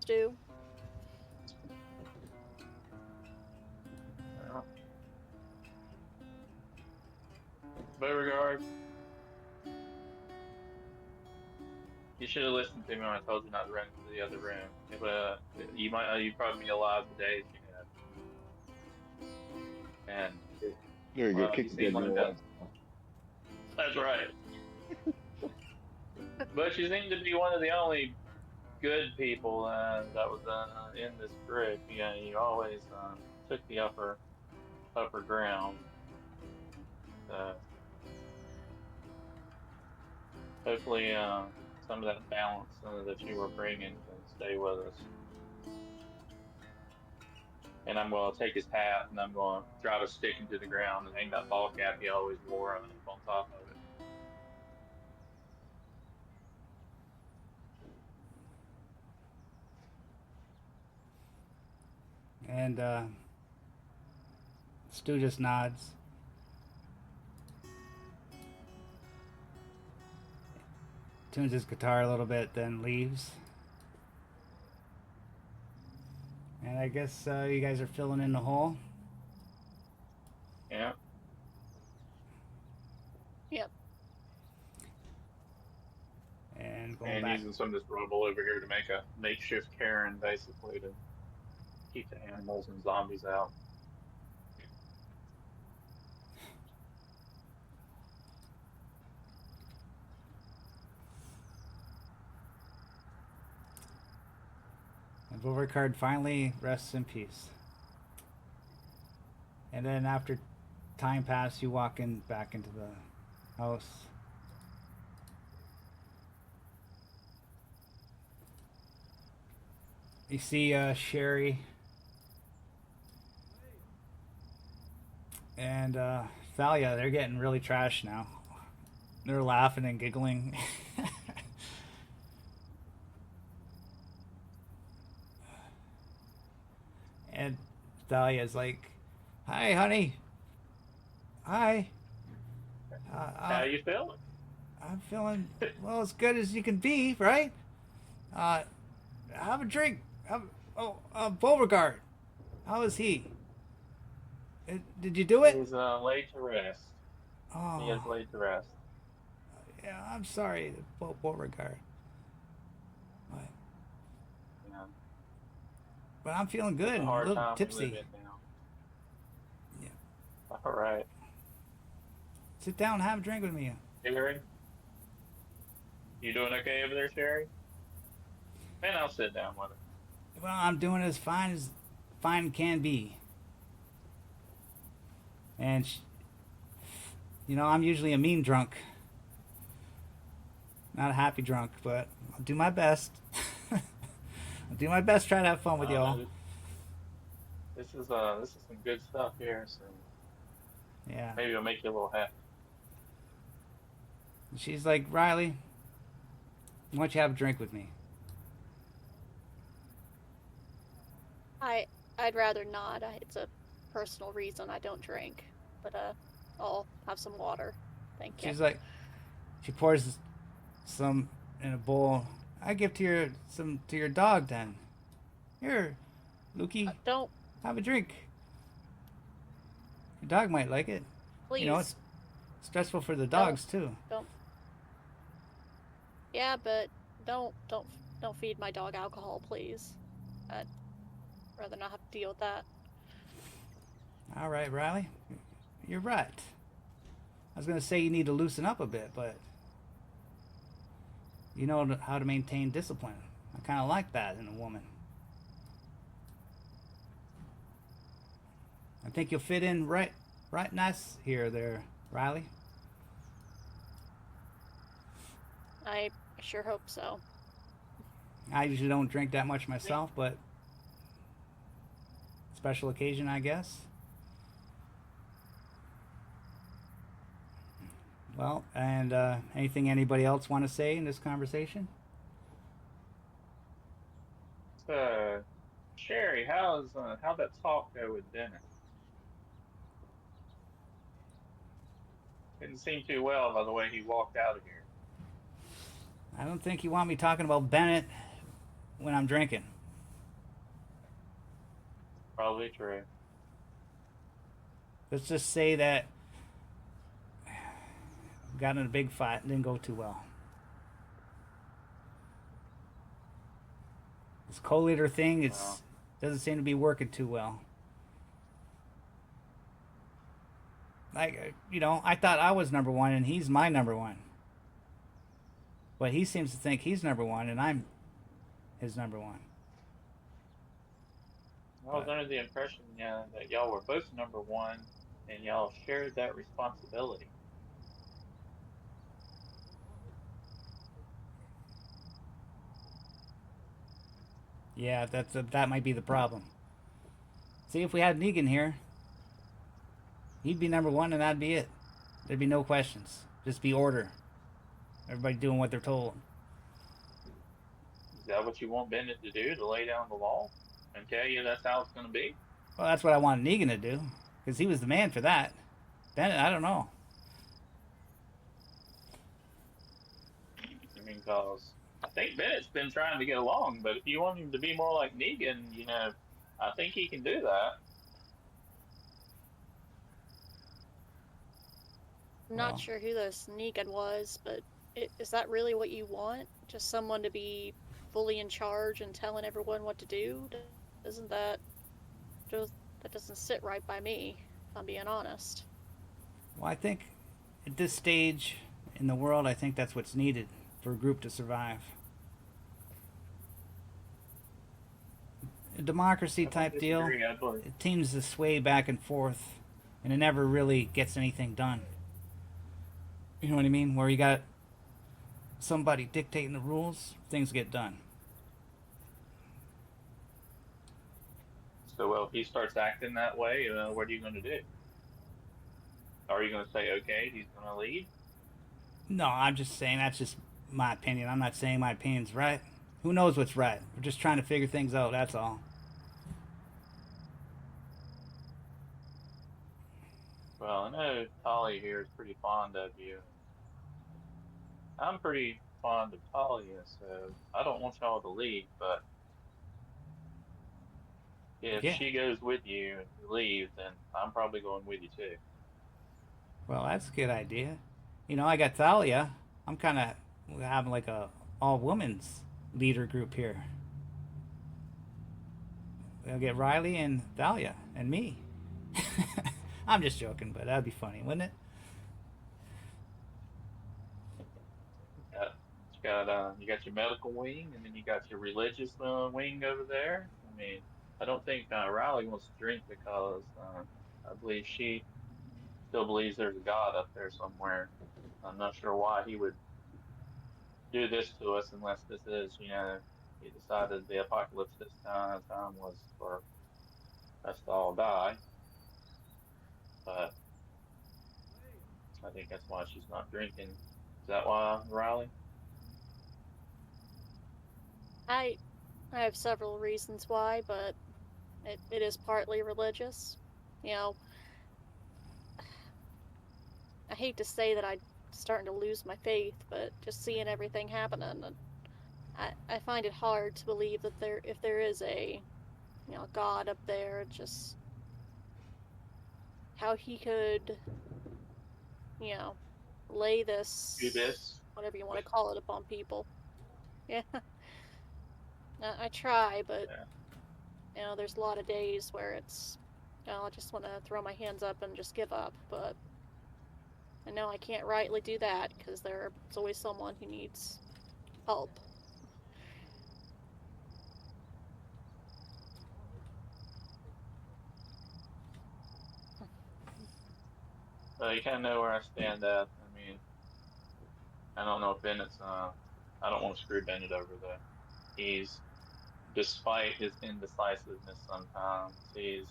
Stu? Beauregard, you should have listened to me when I told you not to run into the other room. You'd probably be alive today if you had. And There you go. well, you Kick the seem dead like girl that. off. That's right. But you seem to be one of the only good people that was in this group. You always took the upper ground. Hopefully, some of that balance that you were bringing can stay with us. And I'm going to take his hat and I'm going to drive a stick into the ground and hang that ball cap he always wore up on top of it. And Stu just nods. Tunes his guitar a little bit, then leaves. And I guess you guys are filling in the hole. Yeah. Yep. And going And back. using some of this rubble over here to make a makeshift cairn, basically, to keep the animals and zombies out. And Beauregard finally rests in peace. And then after time passed, you walk back into the house. You see Sherry and Thalia. They're getting really trashed now. They're laughing and giggling. And Thalia's like, "Hi, honey. Hi. How you feeling? I'm feeling, well, as good as you can be, right? Have a drink. Beauregard. How is he? Did you do it? He's laid to rest. He is Oh, laid to rest. yeah, I'm sorry, Beauregard. Yeah. But I'm feeling good. It's a A hard little time we live tipsy. in now. Yeah. All right. Sit down and have a drink with me. Sherry? You doing okay over there, Sherry? Man, I'll sit down with her. Well, I'm doing as fine can be. And, I'm usually a mean drunk. Not a happy drunk, but I'll do my best. I'll do my best, try to have fun with y'all. This is some good stuff here, so Yeah. maybe it'll make you a little happy. And she's like, "Riley, why don't you have a drink with me?" I'd rather not. It's a personal reason I don't drink, but I'll have some water. Thank you. She's like, she pours some in a bowl. I give to your dog then. Here, Lukey, Don't, have a drink. Your dog might like it. please. It's stressful for the dogs too. Don't. Yeah, but don't feed my dog alcohol, please. I'd rather not have to deal with that. All right, Riley, you're right. I was gonna say you need to loosen up a bit, but you know how to maintain discipline. I kind of like that in a woman. I think you'll fit in right nice here, there, Riley. I sure hope so. I usually don't drink that much myself, but special occasion, I guess. Well, and anything anybody else want to say in this conversation? Sherry, how'd that talk go with Dennis? Didn't seem too well by the way he walked out of here. I don't think you want me talking about Bennett when I'm drinking. Probably true. Let's just say that got in a big fight. It didn't go too well. This co-leader thing, Well, doesn't seem to be working too well. Like, I thought I was number one and he's my number one. But he seems to think he's number one and I'm his number one. I was under the impression, that y'all were both number one, and y'all shared that responsibility. Yeah, that might be the problem. See, if we had Negan here, he'd be number one and that'd be it. There'd be no questions. Just be order. Everybody doing what they're told. Is that what you want Bennett to do, to lay down the law and tell you that's how it's going to be? Well, that's what I wanted Negan to do, because he was the man for that. Bennett, I don't know. I mean, because I think Bennett's been trying to get along, but if you want him to be more like Negan, I think he can do that. I'm not Well. sure who this Negan was, but is that really what you want? Just someone to be fully in charge and telling everyone what to do? Isn't that that doesn't sit right by me, if I'm being honest. Well, I think at this stage in the world, I think that's what's needed for a group to survive. A democracy I type don't deal. disagree, I believe. It teams to sway back and forth, and it never really gets anything done. You know what I mean? Where you got somebody dictating the rules, things get done. So, well, if he starts acting that way, what are you going to do? Are you going to say, okay, he's going to lead? No, I'm just saying that's just my opinion. I'm not saying my opinion's right. Who knows what's right? We're just trying to figure things out, that's all. Well, I know Talia here is pretty fond of you. I'm pretty fond of Talia, so I don't want y'all to leave, but if Yeah. she goes with you and you leave, then I'm probably going with you too. Well, that's a good idea. I got Thalia. I'm kind of having like a all-women's leader group here. We'll get Riley and Thalia and me. I'm just joking, but that'd be funny, wouldn't it? You got your medical wing, and then you got your religious wing over there. I mean, I don't think Riley wants to drink because I believe she still believes there's a God up there somewhere. I'm not sure why he would do this to us unless this is, he decided the apocalypse this time was for us to all die. But I think that's why she's not drinking. Is that why, Riley? I have several reasons why, but it is partly religious. I hate to say that I'm starting to lose my faith, but just seeing everything happening, and I find it hard to believe that if there is a God up there, just how he could lay this, Do this? whatever you want to call it, upon people. Yeah. I try, but there's a lot of days where it's I just want to throw my hands up and just give up, but I know I can't rightly do that because there's always someone who needs help. You kind of know where I stand at. I mean, I don't know if Bennett's. I don't want to screw Bennett over though. He's, despite his indecisiveness sometimes, he's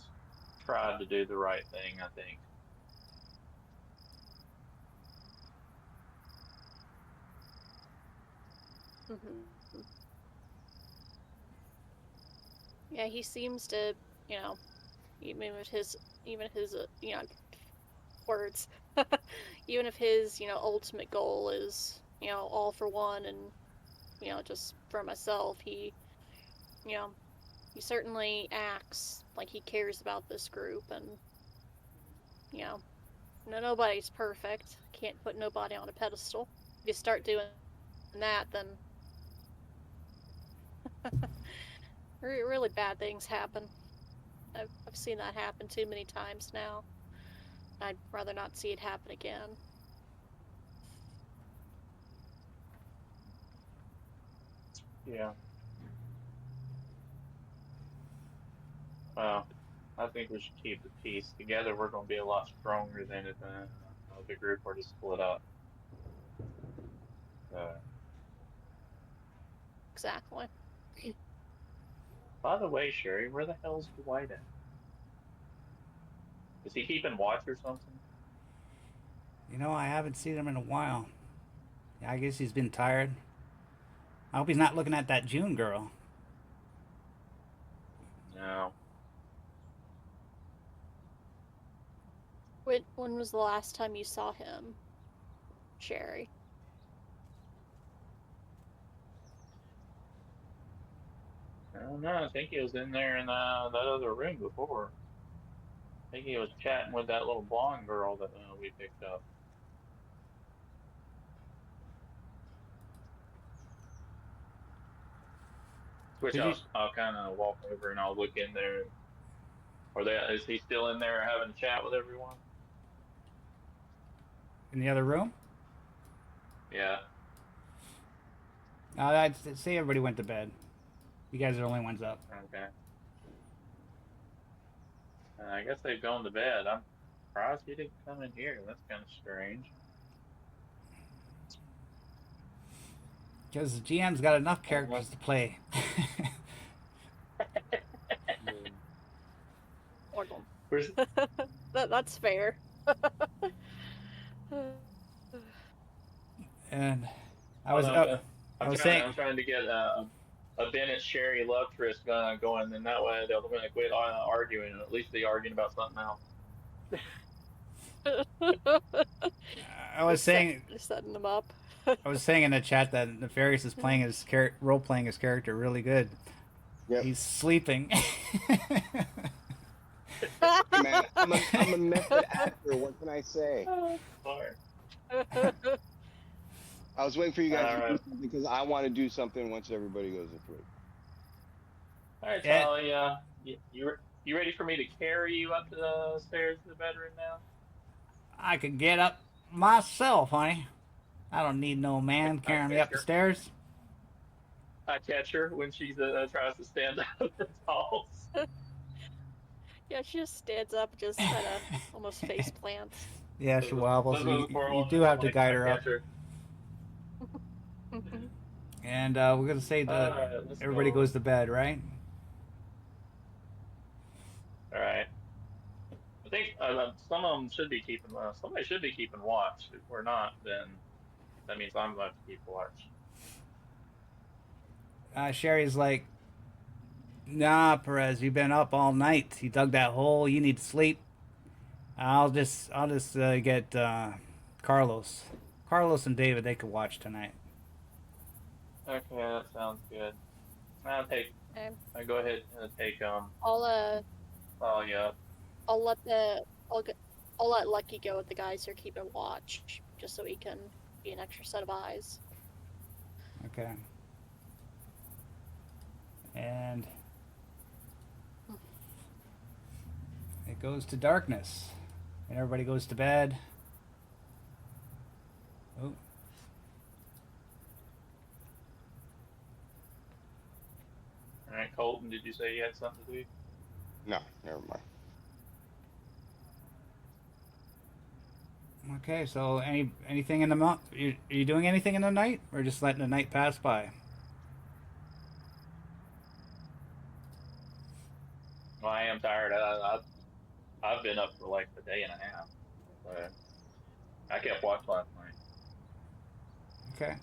tried to do the right thing, I think. Mm-hmm. Yeah, he seems to, even with his words, even if his, ultimate goal is, all for one and, just for myself, he certainly acts like he cares about this group and, No, nobody's perfect. Can't put nobody on a pedestal. If you start doing that, then really bad things happen. I've seen that happen too many times now. I'd rather not see it happen again. Yeah. Well, I think we should keep the peace. Together, we're going to be a lot stronger than if the group were to split up. Exactly. By the way, Sherry, where the hell's Dwight at? Is he keeping watch or something? You know, I haven't seen him in a while. Yeah, I guess he's been tired. I hope he's not looking at that June girl. No. When was the last time you saw him, Sherry? I don't know. I think he was in there in that other room before. I think he was chatting with that little blonde girl that we picked up. Which Did you? I'll kind of walk over and I'll look in there. Is he still in there having a chat with everyone? In the other room? Yeah. I'd say everybody went to bed. You guys are the only ones up. Okay. I guess they've gone to bed. I'm surprised he didn't come in here. That's kind of strange. Because the GM's got enough characters to play. Where's That's fair. And I was I'm trying to get a Bennett Sherry love tryst going, and that way they'll quit arguing, and at least they arguing about something else. I was saying setting them up. I was saying in the chat that Nefarious is playing his role playing his character really good. Yep. He's sleeping. Man, I'm a method actor. What can I say? I was waiting for you guys to do something because I want to do something once everybody goes to sleep. All right, Charlie. You ready for me to carry you up the stairs to the bedroom now? I could get up myself, honey. I don't need no man carrying me up the stairs. I catch her when she tries to stand up the stalls. Yeah, she just stands up, just kind of almost face plants. Yeah, she wobbles. You do have to guide her up. And we're gonna say that everybody goes to bed, right? All right. I think some of them should be keeping. Somebody should be keeping watch. If we're not, then that means I'm going to keep watch. Sherry's like, nah, Perez, you've been up all night. You dug that hole. You need to sleep. I'll just get Carlos. Carlos and David, they could watch tonight. Okay, that sounds good. I'll go ahead and take Oh yeah. I'll let Lucky go with the guys who are keeping watch, just so he can be an extra set of eyes. Okay. And it goes to darkness, and everybody goes to bed. Oh. All right, Colton, did you say you had something to do? No, never mind. Okay, so anything in the month? Are you doing anything in the night, or just letting the night pass by? Well, I am tired. I've been up for like a day and a half. So I kept watch last night. Okay.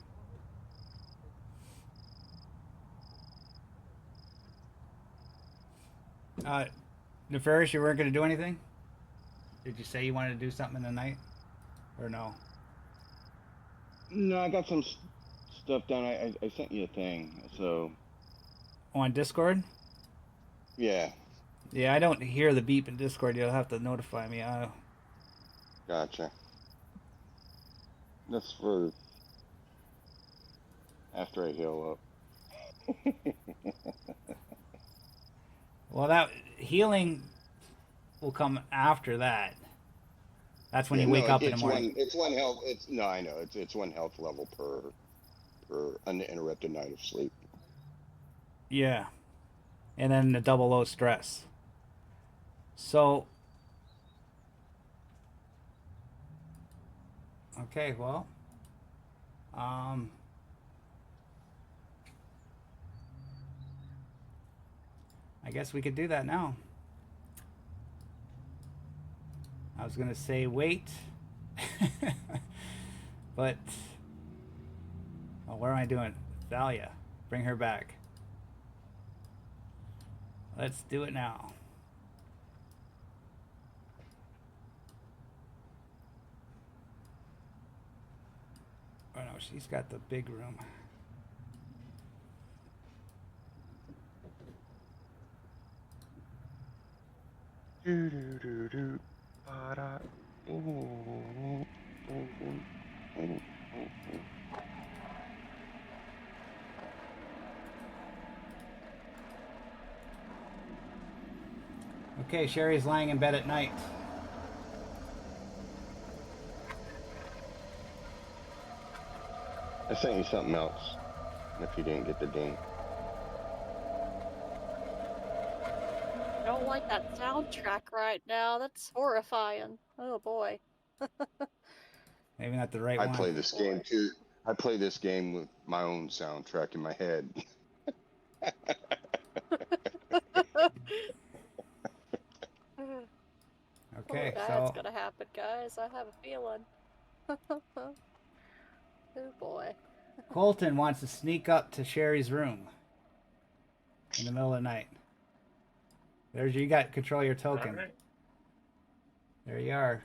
Nefarious, you weren't going to do anything? Did you say you wanted to do something in the night? Or no? No, I got some stuff done. I sent you a thing, so. On Discord? Yeah. Yeah, I don't hear the beep in Discord. You'll have to notify me. Yeah, Gotcha. That's for after I heal up. Well, that healing will come after that. That's when Yeah, you no, wake up in the it's morning. one health. It's no, I know it's one health level per uninterrupted night of sleep. Yeah. And then the double low stress. So, okay, well, um, I guess we could do that now. I was gonna say wait, but oh, what am I doing? Thalia, bring her back. Let's do it now. Oh no, she's got the big room. Do do do do. Ba-da. Okay, Sherry's lying in bed at night. I sent you something else. If you didn't get the ding. I don't like that soundtrack right now. That's horrifying. Oh boy. Maybe not the right I one. play this game too. I play this game with my own soundtrack in my head. Okay, That's so gonna happen, guys. I have a feeling. Oh boy. Colton wants to sneak up to Sherry's room in the middle of the night. There's you got control your token. Alright. There you are.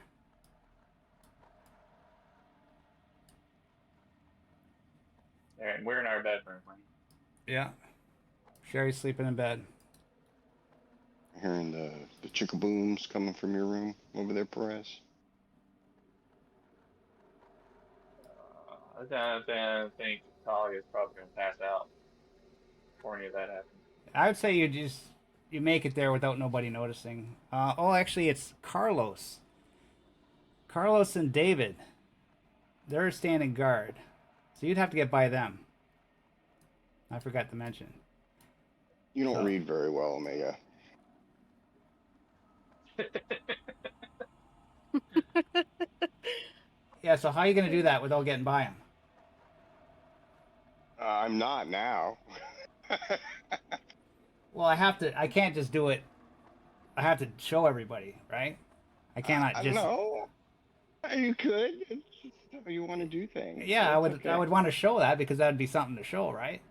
Alright, we're in our bedroom, right? Yeah. Sherry's sleeping in bed. Hearing the chickabooms coming from your room over there, Perez. I think Talia's probably gonna pass out before any of that happens. I would say you make it there without nobody noticing. Oh, actually, it's Carlos. Carlos and David. They're standing guard, so you'd have to get by them. I forgot to mention. You don't So- read very well, Omega. Yeah. So how are you gonna do that without getting by him? I'm not now. Well, I have to. I can't just do it. I have to show everybody, right? I cannot just. No, you could. It's just how you want to do things. Yeah, I It's would. okay. I would want to show that because that'd be something to show, right?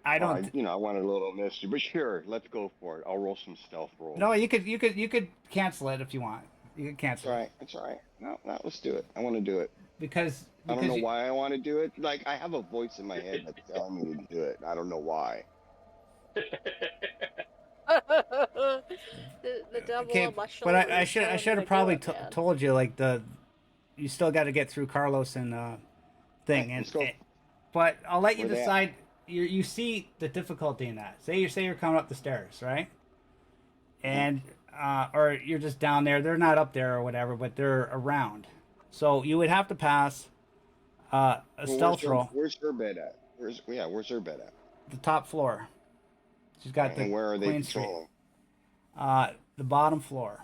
I Well, don't. I wanted a little mystery, but sure, let's go for it. I'll roll some stealth rolls. No, you could cancel it if you want. You could It's cancel all it right. It's all right. No, let's do it. I want to do it. because I don't know you, why I want to do it. Like I have a voice in my head that's telling me to do it. I don't know why. the devil okay, on my shoulder. but I is telling me should to have probably do it, man. told you like you still got to get through Carlos and thing Hey, and let's go. but I'll let you Where they at? decide. You see the difficulty in that. Say you're coming up the stairs, right? And or you're just down there. They're not up there or whatever, but they're around. So you would have to pass a Well, stealth roll, Where's her bed at? Where's her bed at? the top floor. She's got the And where are they Queen Street. patrolling? The bottom floor.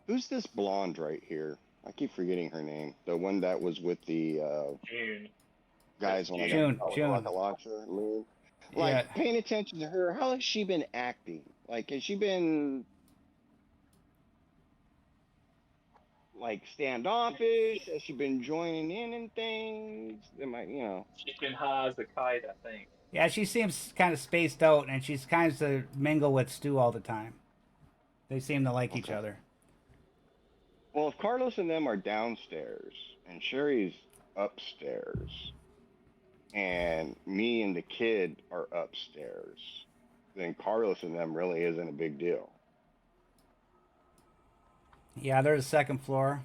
Who's this blonde right here? I keep forgetting her name. The one that was with the June. guys when I June, got June. rocket launcher. Lou. Like Yeah. paying attention to her. How has she been acting? Like has she been like standoffish? Has she been joining in and things? Am I? She's been high as a kite, I think. Yeah, she seems kind of spaced out, and she's kind of to mingle with Stu all the time. They seem to like each Okay. other. Well, if Carlos and them are downstairs and Sherry's upstairs, and me and the kid are upstairs, then Carlos and them really isn't a big deal. Yeah, there's a second floor.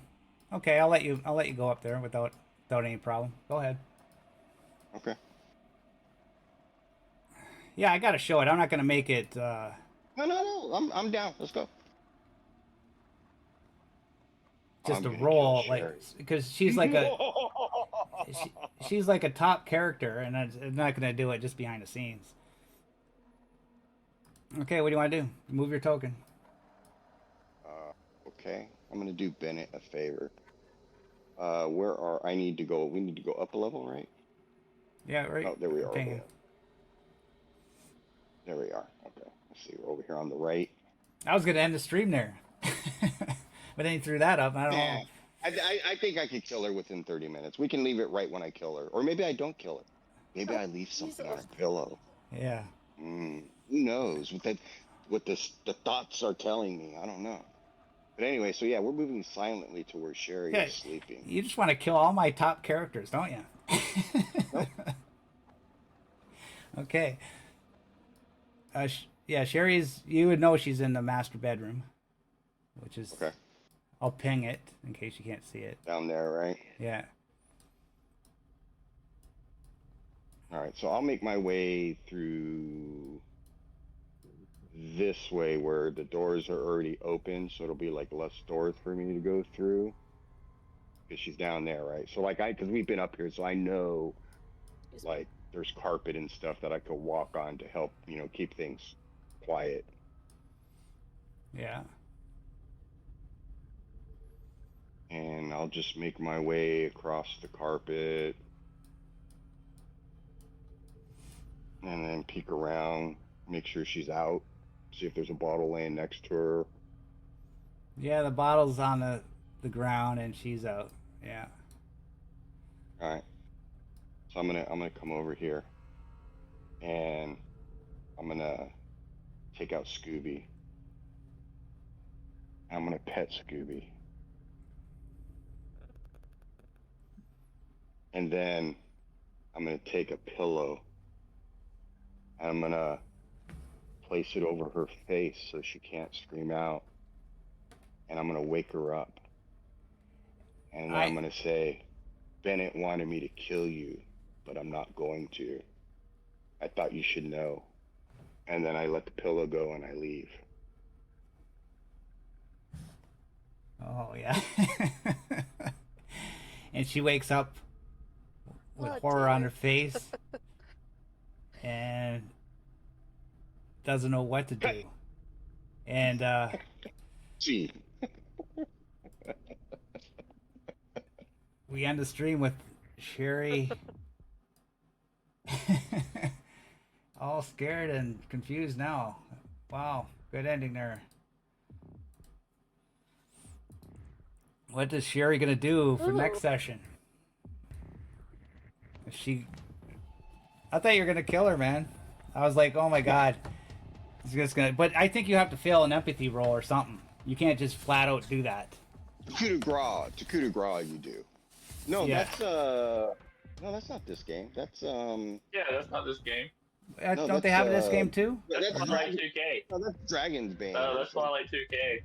Okay, I'll let you go up there without any problem. Go ahead. Okay. Yeah, I gotta show it. I'm not gonna make it. No. I'm down. Let's go. Just I'm a gonna kill roll, like, Sherry. because she's like she's like a top character, and I'm not gonna do it just behind the scenes. Okay, what do you want to do? Move your token. Okay. I'm gonna do Bennett a favor. I need to go. We need to go up a level, right? Yeah, right. Oh, there we are. Over Ping. there. There we are. Okay. Let's see. We're over here on the right. I was gonna end the stream there, but then you threw that up. I don't Yeah. know. I think I could kill her within 30 minutes. We can leave it right when I kill her, or maybe I don't kill her. Maybe I leave something on her pillow. Yeah. Who knows? What the thoughts are telling me. I don't know. But anyway, so yeah, we're moving silently to where Sherry Yeah, is sleeping. you just want to kill all my top characters, don't you? Nope. Okay. Yeah, Sherry's. You would know she's in the master bedroom, which is. Okay. I'll ping it in case you can't see it. Down there, right? Yeah. All right. So I'll make my way through this way where the doors are already open, so it'll be like less doors for me to go through. Because she's down there, right? So because we've been up here, so I know, like, there's carpet and stuff that I could walk on to help, keep things quiet. Yeah. And I'll just make my way across the carpet. And then peek around, make sure she's out, see if there's a bottle laying next to her. Yeah, the bottle's on the ground and she's out. Yeah. All right. So I'm gonna come over here, and I'm gonna take out Scooby. I'm gonna pet Scooby. And then I'm gonna take a pillow and I'm gonna place it over her face so she can't scream out. And I'm gonna wake her up. And then I'm gonna say, Bennett wanted me to kill you, but I'm not going to. I thought you should know. And then I let the pillow go and I leave. Oh, yeah. And she wakes up with horror on her face and doesn't know what to do. And Gee. we end the stream with Sherry all scared and confused now. Wow, good ending there. What is Sherry gonna do for next session? I thought you were gonna kill her, man. I was like, oh my god. He's just gonna. But I think you have to fail an empathy roll or something. You can't just flat out do that. Coup de grace, you do. No, Yeah. that's not this game. That's Yeah, that's not this game. No, Don't they have it in that's, this game too? That's That's Twilight 2K. no, that's Dragon's Bane. No, that's Twilight 2K.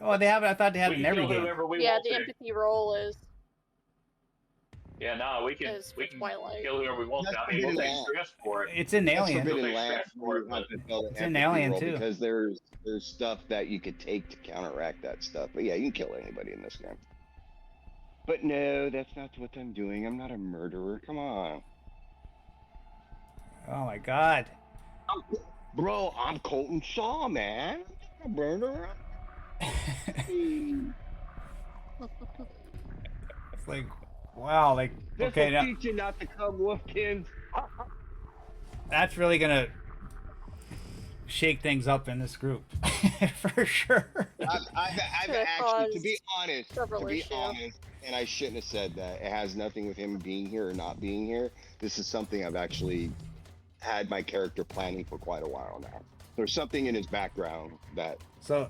Oh, they have it. I thought they had it We in can every kill game. whoever we Yeah, want the to. empathy roll is Yeah, no, we can Is for Twilight. kill whoever we want to. That's I mean, we'll Forbidden take Land. stress for it. It's in That's Alien. Forbidden Take Land. stress for it, You have to fail the It's in empathy Alien, roll too. because there's stuff that you could take to counteract that stuff. But yeah, you can kill anybody in this game. But no, that's not what I'm doing. I'm not a murderer. Come on. Oh my god. Bro, I'm Colton Shaw, man. I'm not a murderer. It's like, wow, like, okay, now, teach you not to come, Wolfkins. that's really gonna shake things up in this group for sure. I've Could've actually, to be caused honest, several issues. and I shouldn't have said that. It has nothing with him being here or not being here. This is something I've actually had my character planning for quite a while now. There's something in his background that So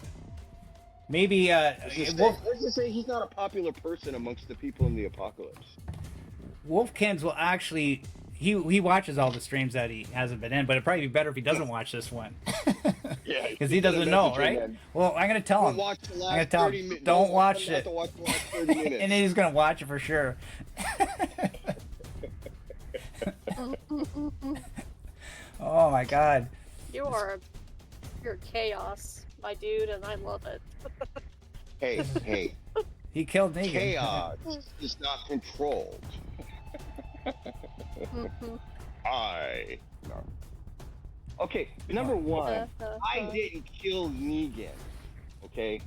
maybe let's just Wolf, say he's not a popular person amongst the people in the apocalypse. Wolfkins will actually he watches all the streams that he hasn't been in, but it'd probably be better if he doesn't watch this one. Yeah, Because he doesn't know, right? Well, I'm gonna tell him. Watch the I'm gonna last tell 30 him, minutes. don't watch have it. to watch the last 30 minutes. And then he's gonna watch it for sure. Oh my god. You're chaos, my dude, and I love it. Hey, He killed Negan. chaos is not controlled. No. Okay, number one, I didn't kill Negan. Okay,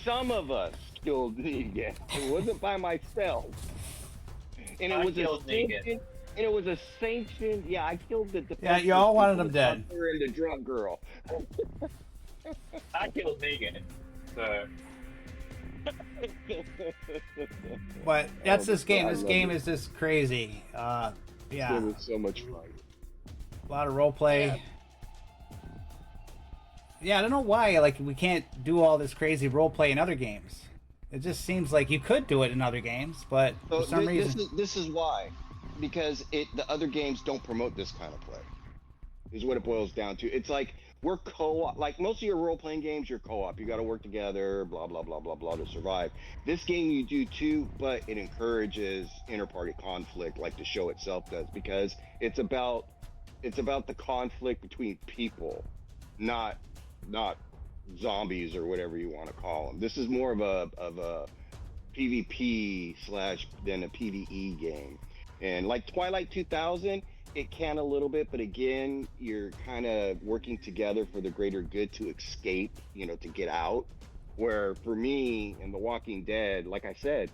some of us killed Negan. It wasn't by myself, and it I was killed Negan. sanctioned. And it was a sanctioned. Yeah, I killed the. Yeah, you all wanted him dead. And the drunk girl. I killed Negan. So But that's Oh, this game. I This love game it. is just crazy. It Yeah, was so much fun. a lot of role play. Yeah, I don't know why like we can't do all this crazy role play in other games. It just seems like you could do it in other games, but for some reason, This is why, because the other games don't promote this kind of play. Is what it boils down to. It's like we're co-op. Like most of your role-playing games, you're co-op. You got to work together, blah blah blah blah blah, to survive. This game you do too, but it encourages inter-party conflict, like the show itself does, because it's about the conflict between people, not zombies or whatever you want to call them. This is more of a PvP / than a PvE game. And like Twilight 2000, it can a little bit, but again, you're kind of working together for the greater good to escape, to get out. Where for me in The Walking Dead, like I said,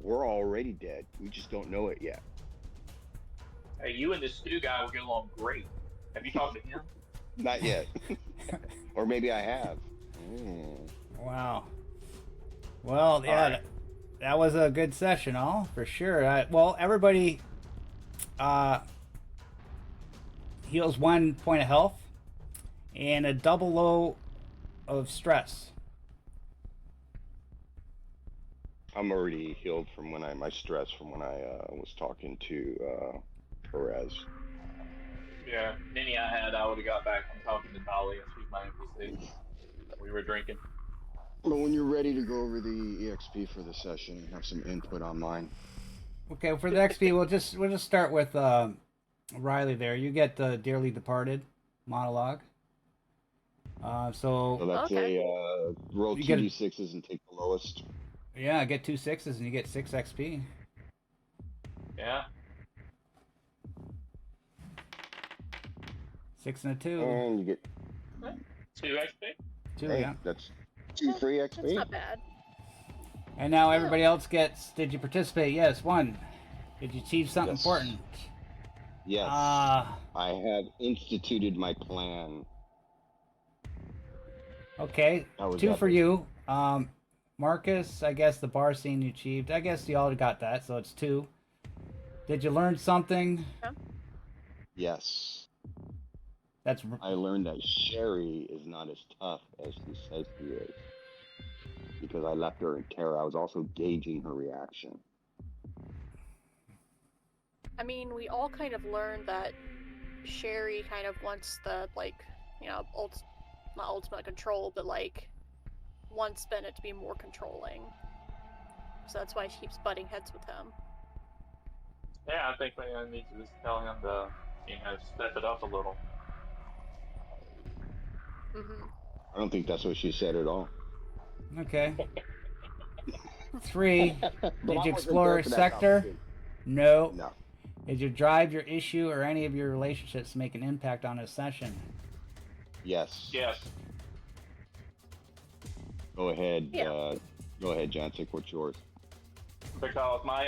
we're already dead. We just don't know it yet. hey, you and this Stu guy will get along great. Have you talked to him? Not yet. Or maybe I have. wow. Well, yeah, Alright. that was a good session, all for sure. Well, everybody heals 1 point of health and a double low of stress. I'm already healed from my stress from when I was talking to Perez. Yeah. Any I would have got back from talking to Dolly, and she's my NPC. We were drinking. But when you're ready to go over the EXP for the session and have some input on mine. Okay, for the XP, we'll just start with Riley. There, you get the Dearly Departed monologue. So that's Okay. a roll You two get a- d6s and take the lowest. Yeah, get 2 6s and you get 6 XP. Yeah. 6 and a 2. And you get 2 XP. 2, hey, yeah. that's 2 free That's XP. not bad. And now everybody else gets. Did you participate? Yes. 1. Did you achieve something Yes. important? Yes. I have instituted my plan. Okay. How was 2 that for for you. Marcus, I guess the bar scene you achieved. I guess you all got that, so it's 2. Did you learn something? Yes. That's I learned that Sherry is not as tough as she says she is. Because I left her in terror. I was also gauging her reaction. I mean, we all kind of learned that Sherry kind of wants the, not ultimate control, but, wants Bennett to be more controlling. So that's why she keeps butting heads with him. Yeah, I think we need to just tell him to, step it up a little. Mm-hmm. I don't think that's what she said at all. okay. 3. But I Did you wasn't explore there a for that sector? conversation. No. No. Did you drive your issue or any of your relationships make an impact on a session? Yes. Yes. Go ahead. Yeah. Go ahead, Jantic. What's yours? Because my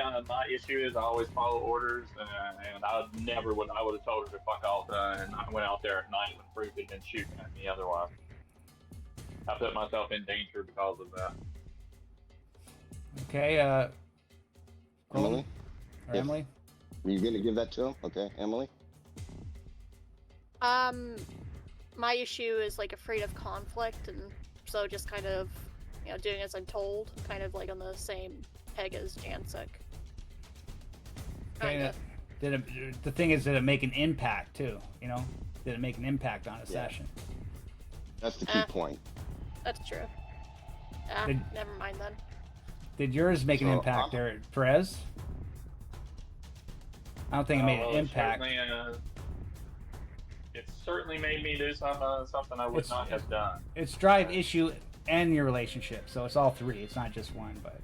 issue is I always follow orders, and I would have told her to fuck off, and I went out there at night when Fruit had been shooting at me otherwise. I put myself in danger because of that. Okay, Emily? or Yes. Emily? Are you going to give that to him? Okay, Emily? My issue is, afraid of conflict, and so just kind of, doing as I'm told, kind of, on the same peg as Jancic. Okay, Kinda. the thing is, did it make an impact too? Did it make an impact on a Yeah. session? That's the key point. That's true. Ah, Did- never mind then. Did yours make an So, impact there, Perez? I don't think it made well, an impact. It certainly made me do something I would It's- not have done. It's drive, issue, and your relationship, so it's all three. It's not just one, but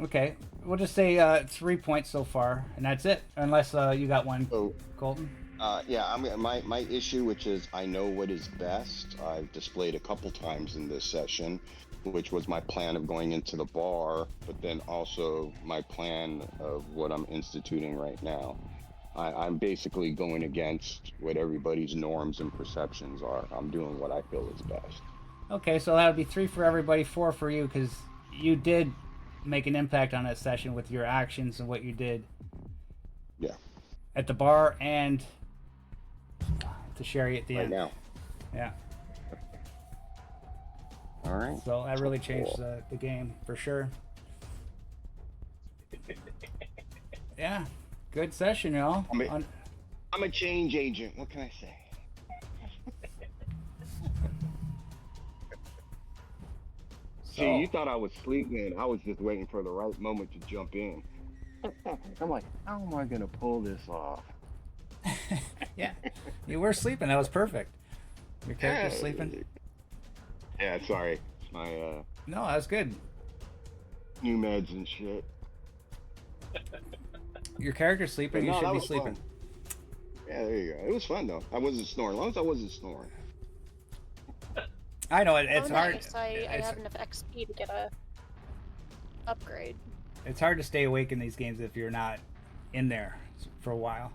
okay. We'll just say 3 points so far, and that's it. Unless you got one, So, Colton. yeah, my issue, which is I know what is best, I've displayed a couple times in this session, which was my plan of going into the bar, but then also my plan of what I'm instituting right now. I'm basically going against what everybody's norms and perceptions are. I'm doing what I feel is best. Okay, so that would be 3 for everybody, 4 for you, because you did make an impact on that session with your actions and what you did. Yeah. At the bar and to Sherry at the Right end. now. Yeah. All right. So that really changed the game for sure. Yeah. Good session, y'all. I'm a change agent. What can I say? See, you thought I was sleeping. I was just waiting for the right moment to jump in. I'm like, how am I gonna pull this off? Yeah. You were sleeping. That was perfect. Your character's Yeah. sleeping? Yeah, sorry. It's my No, that was good. new meds and shit. Your character's sleeping. No, You should that be was sleeping. fun. Yeah, there you go. It was fun though. I wasn't snoring. As long as I wasn't snoring. I know it's Oh, hard. nice. I have enough XP to get a upgrade. It's hard to stay awake in these games if you're not in there for a while.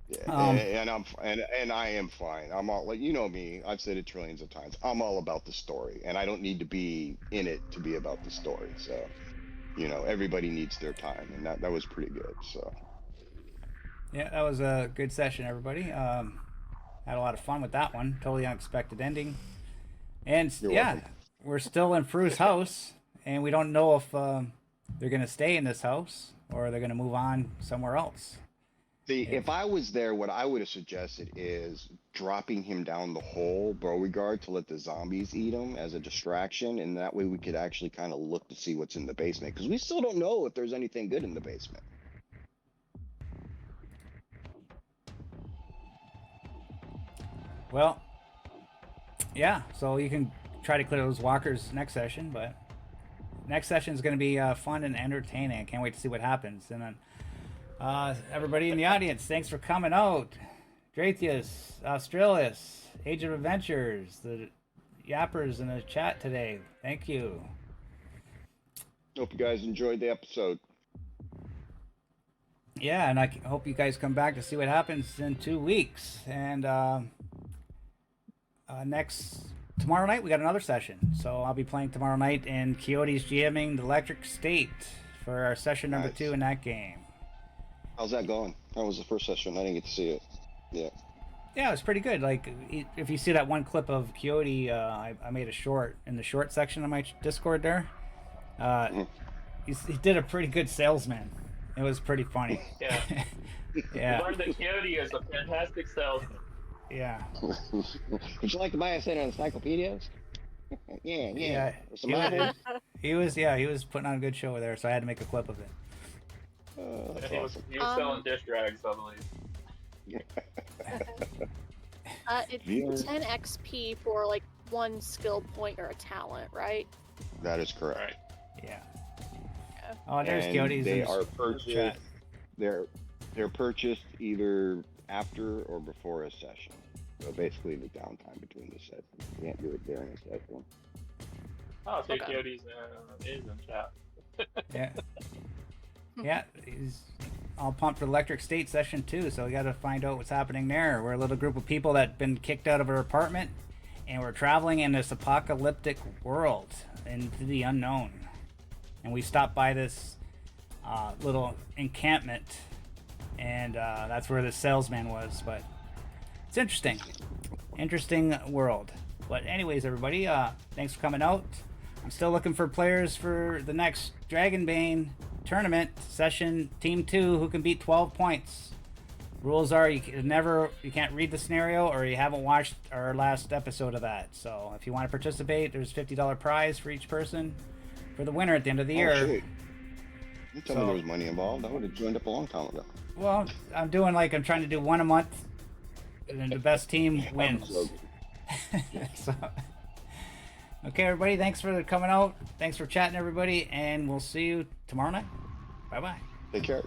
Yeah, and I am fine. I'm all like, you know me. I've said it trillions of times. I'm all about the story, and I don't need to be in it to be about the story. So, everybody needs their time, and that was pretty good. So, Yeah, that was a good session, everybody. Had a lot of fun with that one. Totally unexpected ending. And You're yeah, welcome. we're still in Fru's house, and we don't know if they're going to stay in this house or they're going to move on somewhere else. see, if I was there, what I would have suggested is dropping him down the hole, Beauregard, to let the zombies eat him as a distraction, and that way we could actually kind of look to see what's in the basement, because we still don't know if there's anything good in the basement. Well, yeah, so you can try to clear those walkers next session, but next session is going to be fun and entertaining. I can't wait to see what happens. And then everybody in the audience, thanks for coming out. Dratheus, Australis, Age of Adventures, the yappers in the chat today. Thank you. Hope you guys enjoyed the episode. Yeah, and I hope you guys come back to see what happens in 2 weeks. And tomorrow night we got another session, so I'll be playing tomorrow night in Coyotes GMing the Electric State for our session number Nice. 2 in that game. How's that going? That was the first session. I didn't get to see it. Yeah. Yeah, it was pretty good. Like, if you see that one clip of Coyote, I made a short in the short section of my Discord there. He did a pretty good salesman. It was pretty funny. Yeah. Yeah. Learned that Coyote is a fantastic salesman. Yeah. Would you like to buy a set of encyclopedias? yeah. Yeah. Some novels? He was putting on a good show there, so I had to make a clip of it. That's He was awesome. selling dish drags, I believe. It's Yeah. 10 XP for like one skill point or a talent, right? That is correct. Right. Yeah. Oh, there's And Coyotes. they in are the purchased. chat. They're purchased either after or before a session. So basically, the downtime between the sessions. You can't do it during a session. Oh, so Okay. Coyote's is in chat. Yeah. Yeah, he's all pumped for Electric State session 2, so we got to find out what's happening there. We're a little group of people that been kicked out of our apartment, and we're traveling in this apocalyptic world into the unknown. And we stopped by this little encampment, and that's where the salesman was. But it's interesting world. But anyways, everybody, thanks for coming out. I'm still looking for players for the next Dragonbane tournament session, Team 2, who can beat 12 points. Rules are you can't read the scenario or you haven't watched our last episode of that. So if you want to participate, there's $50 prize for each person for the winner at the end of the year. Shit. You told me there was money involved. I would have joined up a long time ago. Well, I'm trying to do one a month, and then the best team wins. So, okay, everybody, thanks for coming out. Thanks for chatting, everybody, and we'll see you tomorrow night. Bye-bye. Take care.